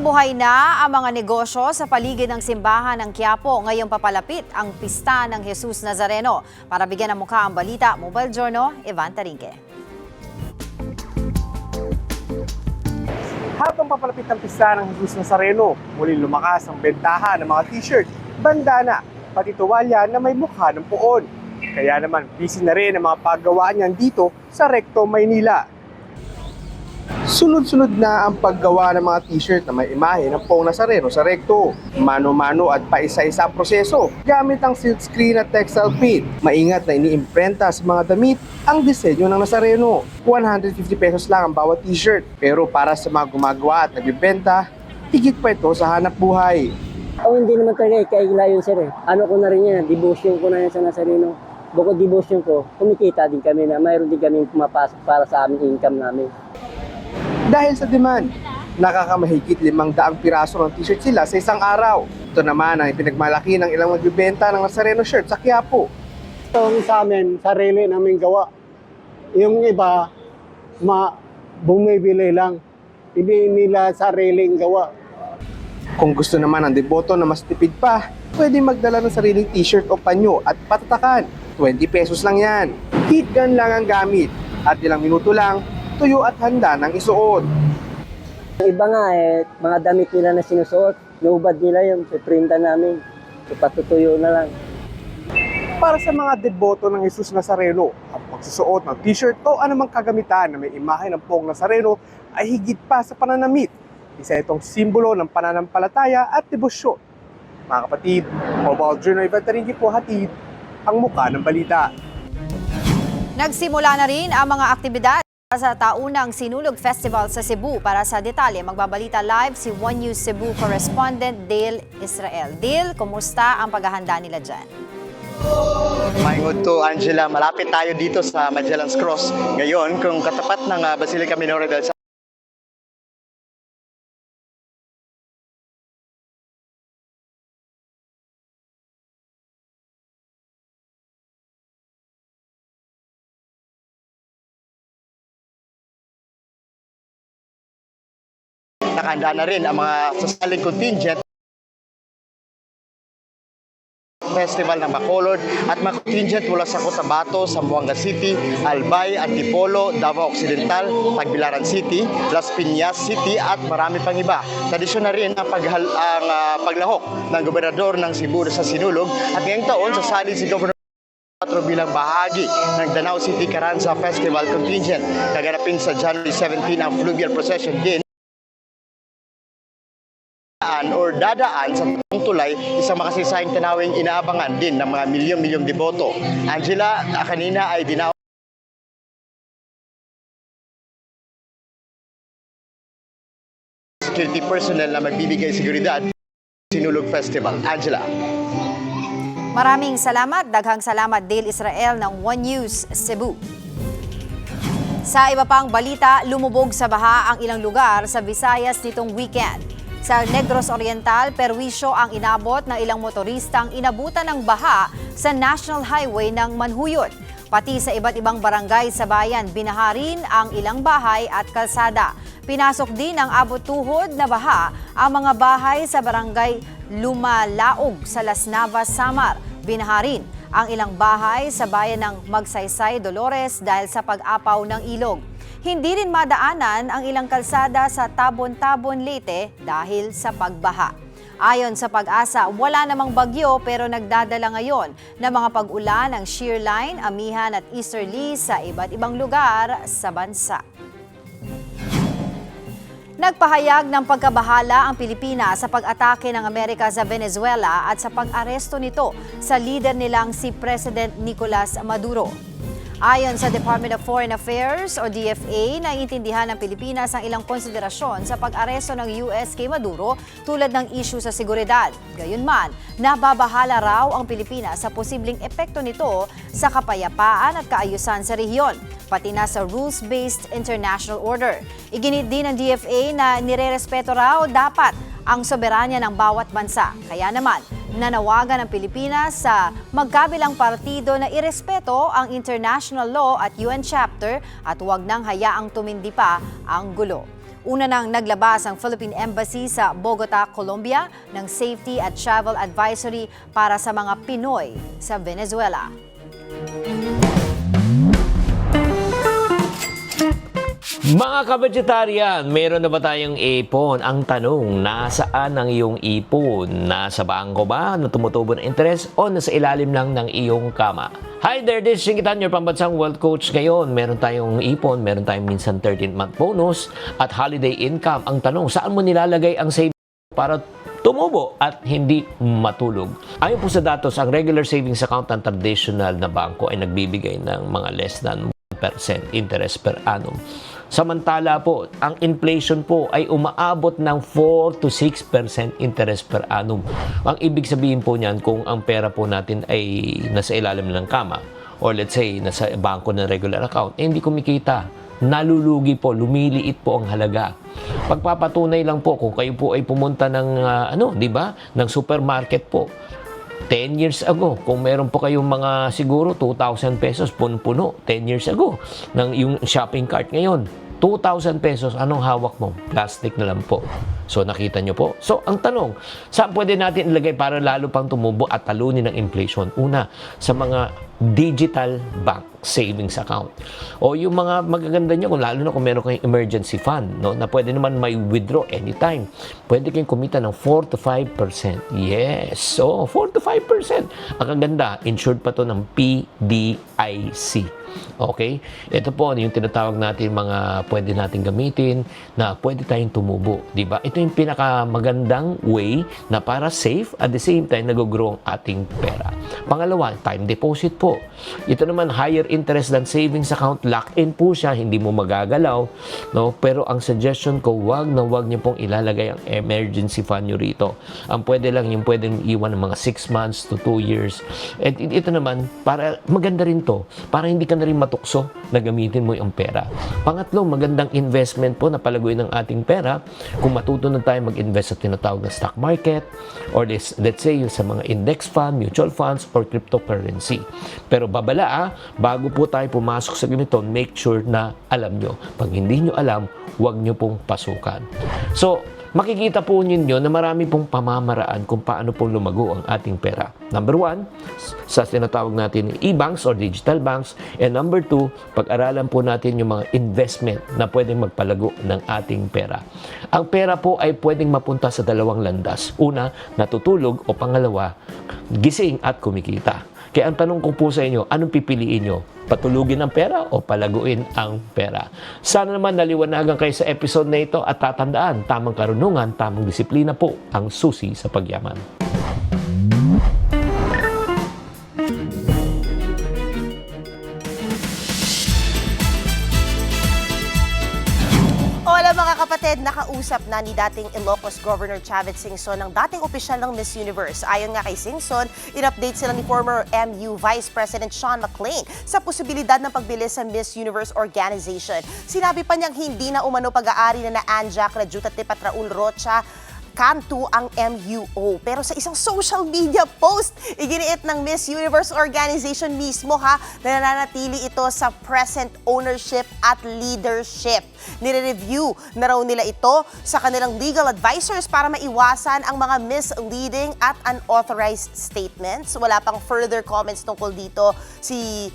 S1: Buhay na ang mga negosyo sa paligid ng simbahan ng Quiapo. Ngayong papalapit ang pista ng Jesus Nazareno. Para bigyan ng mukha ang balita, Mobile Journal, Evan Tarinque.
S15: Habang papalapit ang pista ng Jesus Nazareno, muling lumakas ang bentahan ng mga t-shirt, bandana, pati tuwalya na may mukha ng puon. Kaya naman, busy na rin ang mga paggawaan niyan dito sa Recto, Maynila. Sunod-sunod na ang paggawa ng mga t-shirt na may imahe ng Pong Nazareno sa Recto. Mano-mano at paisa-isa ang proseso gamit ang silkscreen at textile print. Maingat na iniimprenta sa mga damit ang disenyo ng Nazareno. 150 pesos lang ang bawat t-shirt. Pero para sa mga gumagawa at nagbibenta, higit pa ito sa hanap buhay.
S16: Hindi naman talaga kaigla yun, sir. Ano ko na rin yan, devotion ko na yan sa Nazareno. Bukod devotion ko, kumikita din kami na mayroon din kami pumapasok para sa aming income namin.
S15: Dahil sa demand, nakakamahigit 500 piraso ng t-shirt sila sa isang araw. Ito naman ang ipinagmalaki ng ilang magbibenta ng Nazareno shirt sa Quiapo.
S16: Itong sa amin, sarili namin gawa. Yung iba, bumibili lang. Hindi nila sariling gawa.
S15: Kung gusto naman ng deboto na mas tipid pa, pwede magdala ng sariling t-shirt o panyo at patatakan. 20 pesos lang yan. Heat gun lang ang gamit at ilang minuto lang, tuyo at handa ng isuot.
S16: Yung iba nga mga damit nila na sinusuot, nubad nila yung piprinta namin. Ipatutuyo na lang.
S15: Para sa mga deboto ng Jesus Nazareno, ang pagsusuot ng t-shirt o anumang kagamitan na may imahe ng Poong Nazareno ay higit pa sa pananamit. Isa itong simbolo ng pananampalataya at debosyon. Mga kapatid, Mobile Journal Ivantaringi po hatid ang muka ng balita.
S1: Nagsimula na rin ang mga aktibidad sa taunang Sinulog Festival sa Cebu. Para sa detalye, magbabalita live si One News Cebu correspondent Dale Israel. Dale, kumusta ang paghahanda nila dyan?
S4: Maingod to, Angela. Malapit tayo dito sa Magellan's Cross. Ngayon, kung katapat ng Basilica Minore del nakahanda na rin ang mga sasaling contingent Festival ng Bacolod at mga contingent mula sa Cotabato, Zamboanga City, Albay, Antipolo, Davao Occidental, Tagbilaran City, Las Piñas City at marami pang iba. Tradisyon na rin ang paglahok ng gobernador ng Cebu sa Sinulog at ngayong taon sasali si Governor bilang bahagi ng Danao City Carranza Festival Contingent. Gaganapin sa January 17 ang fluvial procession din or dadaan sa tulay, isang makasaysayang tanawing inaabangan din ng mga milyong-milyong deboto. Angela, kanina ay dinaw security personnel na magbibigay seguridad Sinulog Festival. Angela.
S1: Maraming salamat. Daghang salamat Dale Israel ng One News Cebu. Sa iba pang balita, lumubog sa baha ang ilang lugar sa Visayas nitong weekend. Sa Negros Oriental, perwisyo ang inabot ng ilang motoristang inabutan ng baha sa National Highway ng Manhuyot. Pati sa iba't ibang barangay sa bayan, binaha rin ang ilang bahay at kalsada. Pinasok din ng abot-tuhod na baha ang mga bahay sa barangay Lumalaog sa Las Navas, Samar. Binaha rin ang ilang bahay sa bayan ng Magsaysay, Dolores dahil sa pag-apaw ng ilog. Hindi rin madaanan ang ilang kalsada sa Tabon-Tabon, Leyte dahil sa pagbaha. Ayon sa Pag-asa, wala namang bagyo pero nagdadala ngayon ng mga pag-ulan ng shear line, amihan at easterly sa iba't ibang lugar sa bansa. Nagpahayag ng pagkabahala ang Pilipinas sa pag-atake ng Amerika sa Venezuela at sa pag-aresto nito sa leader nilang si President Nicolas Maduro. Ayon sa Department of Foreign Affairs o DFA, naiintindihan ng Pilipinas ang ilang konsiderasyon sa pag-aresto ng US kay Maduro tulad ng issue sa seguridad. Gayunman, nababahala raw ang Pilipinas sa posibleng epekto nito sa kapayapaan at kaayusan sa rehiyon, pati na sa rules-based international order. Iginit din ng DFA na nirerespeto raw dapat ang soberanya ng bawat bansa. Kaya naman, nanawagan ng Pilipinas sa magkabilang partido na irespeto ang international law at UN chapter at huwag nang hayaang tumindi pa ang gulo. Una nang naglabas ang Philippine Embassy sa Bogota, Colombia ng safety at travel advisory para sa mga Pinoy sa Venezuela.
S5: Mga kabadgetarian, meron na ba tayong ipon? Ang tanong, nasaan ang iyong ipon? Nasa bangko ba na tumutubo ng interest o nasa ilalim lang ng iyong kama? Hi there, this is Shingitan, your pambansang wealth coach. Ngayon, meron tayong ipon, meron tayong minsan 13th month bonus at holiday income. Ang tanong, saan mo nilalagay ang savings para tumubo at hindi matulog? Ayon po sa datos, ang regular savings account ng traditional na bangko ay nagbibigay ng mga less than 1% interest per annum. Samantala po, ang inflation po ay umaabot ng 4 to 6% interest per annum. Ang ibig sabihin po niyan, kung ang pera po natin ay nasa ilalim ng kama, or let's say, nasa bangko ng regular account, hindi kumikita. Nalulugi po, lumiliit po ang halaga. Pagpapatunay lang po, kung kayo po ay pumunta ng, di ba, ng supermarket po, 10 years ago, kung meron po kayong mga siguro 2,000 pesos, puno-puno, 10 years ago, ng yung shopping cart ngayon, 2,000 pesos, anong hawak mo? Plastic na lang po. So, nakita nyo po? So, ang tanong, saan pwede natin ilagay para lalo pang tumubo at talunin ng inflation? Una, sa mga digital bank savings account. O yung mga magaganda nyo, lalo na kung meron kayong emergency fund, no, na pwede naman may withdraw anytime. Pwede kayong kumita ng 4 to 5%. Yes. So, 4 to 5%. Ang kaganda, insured pa to ng PDIC. Okay? Ito po yung tinatawag natin mga pwede natin gamitin na pwede tayong tumubo. Diba? Ito yung pinakamagandang way na para safe at the same time nag-grow ang ating pera. Pangalawa, time deposit po. Ito naman higher interest than savings account. Lock-in po siya, hindi mo magagalaw. No? Pero ang suggestion ko, wag na wag niyo pong ilalagay ang emergency fund nyo rito. Ang pwede lang yung pwedeng iwan ng mga 6 months to 2 years. At ito naman, para maganda rin to. Para hindi ka na rin matukso na gamitin mo yung pera. Pangatlo, magandang investment po na palaguin ng ating pera kung matuto na tayo mag-invest sa tinatawag na stock market or let's say sa mga index fund, mutual funds, or cryptocurrency. Pero babala bago po tayo pumasok sa ganito, make sure na alam nyo. Pag hindi nyo alam, huwag nyo pong pasukan. So, makikita po ninyo na marami pong pamamaraan kung paano pong lumago ang ating pera. Number 1, sa tinatawag natin e-banks or digital banks. And number 2, pag-aralan po natin yung mga investment na pwedeng magpalago ng ating pera. Ang pera po ay pwedeng mapunta sa dalawang landas. Una, natutulog o pangalawa, gising at kumikita. Kaya ang tanong ko po sa inyo, anong pipiliin nyo? Patulugin ang pera o palaguin ang pera? Sana naman naliwanagan kayo sa episode na ito at tatandaan, tamang karunungan, tamang disiplina po ang susi sa pagyaman.
S7: Hola mga kapatid, nakausap na ni dating Ilocos Governor Chavit Singson ang dating opisyal ng Miss Universe. Ayon nga kay Singson, in-update sila ni former MU Vice President Sean McLean sa posibilidad ng pagbili sa Miss Universe organization. Sinabi pa niyang hindi na umano pag-aari na Anja Crajutat at Raul Rocha kanto ang MUO. Pero sa isang social media post, iginiit ng Miss Universe organization mismo na nananatili ito sa present ownership at leadership. Nire-review na raw nila ito sa kanilang legal advisors para maiwasan ang mga misleading at unauthorized statements. Wala pang further comments tungkol dito si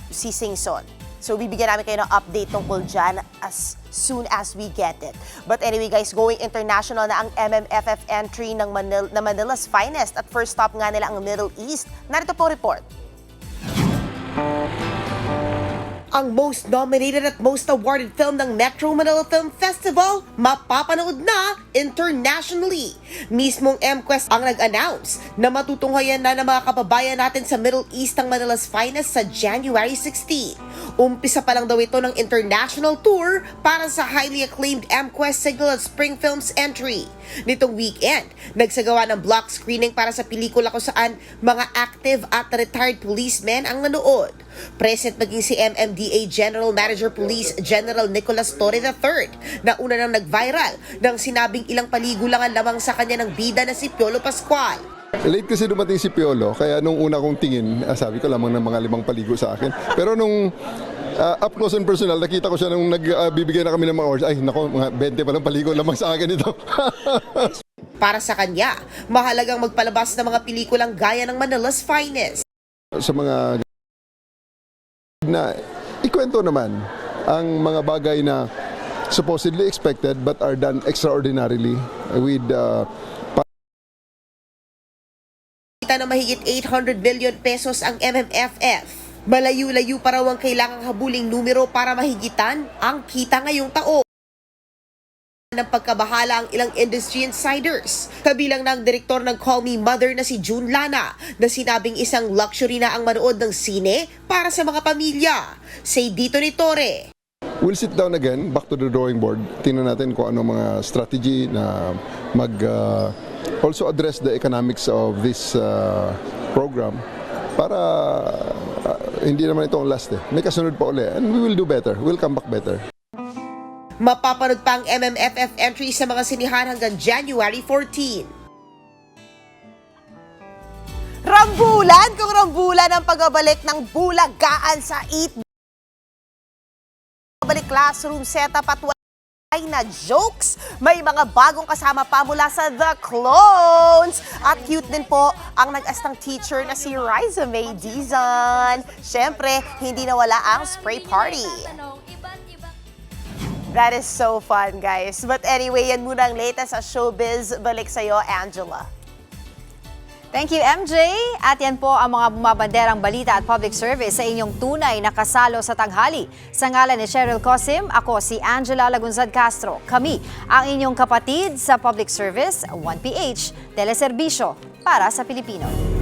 S7: Singson. So, bibigyan namin kayo ng update tungkol dyan as soon as we get it. But anyway guys, going international na ang MMFF entry ng Manila's finest at first stop nga nila ang Middle East. Narito po report. Ang most nominated at most awarded film ng Metro Manila Film Festival, mapapanood na internationally. Mismong MQuest ang nag-announce na matutunghayan na ng mga kababayan natin sa Middle East ang Manila's finest sa January 16. Umpisa pa lang daw ito ng international tour para sa highly acclaimed MQuest Signal at Spring Films entry. Nitong weekend, nagsagawa ng block screening para sa pelikula kung saan mga active at retired policemen ang nanood. Present maging si MMDA General Manager Police General Nicolas Torre III na una nang nag-viral nang sinabing ilang paligo lang ang lamang sa kanya ng bida na si Piolo Pascual.
S17: Late kasi dumating si Piolo, kaya nung una kong tingin, sabi ko lamang ng mga 5 paligo sa akin. Pero nung up close and personal, nakita ko siya nung nagbibigay na kami ng mga orders. Ay, nako, mga 20 palang paligo lamang sa akin ito.
S7: Para sa kanya, mahalagang magpalabas ng mga pelikulang gaya ng Manila's Finest.
S17: Sa mga na ikwento naman ang mga bagay na supposedly expected but are done extraordinarily with
S7: kita na mahigit 800 billion pesos ang MMFF. Malayo-layo pa raw ang kailangang habuling numero para mahigitan ang kita ngayong taon. Ng pagkabahala ang ilang industry insiders. Kabilang ng direktor ng Call Me Mother na si June Lana na sinabing isang luxury na ang manood ng sine para sa mga pamilya. Say dito ni Torre.
S17: We'll sit down again, back to the drawing board. Tingnan natin kung ano mga strategy na also address the economics of this program para hindi naman ito ang last May kasunod pa uli and we will do better. We'll come back better.
S7: Mapapanood pa ang MMFF entry sa mga sinihan hanggang January 14. Rambulan kung rambulan ang pagbabalik ng bulagaan sa Eat Balik classroom setup at ay na jokes. May mga bagong kasama pa mula sa The Clones. At cute din po ang nag-astang teacher na si Riza May Dizon. Siyempre, hindi nawala ang spray party. That is so fun, guys. But anyway, yan muna ang latest sa showbiz. Balik sa'yo, Angela.
S1: Thank you, MJ. At yan po ang mga bumabanderang balita at public service sa inyong tunay na kasalo sa tanghali. Sa ngalan ni Cheryl Cosim, ako si Angela Lagunzad Castro. Kami ang inyong kapatid sa public service, 1PH, teleserbisyo para sa Pilipino.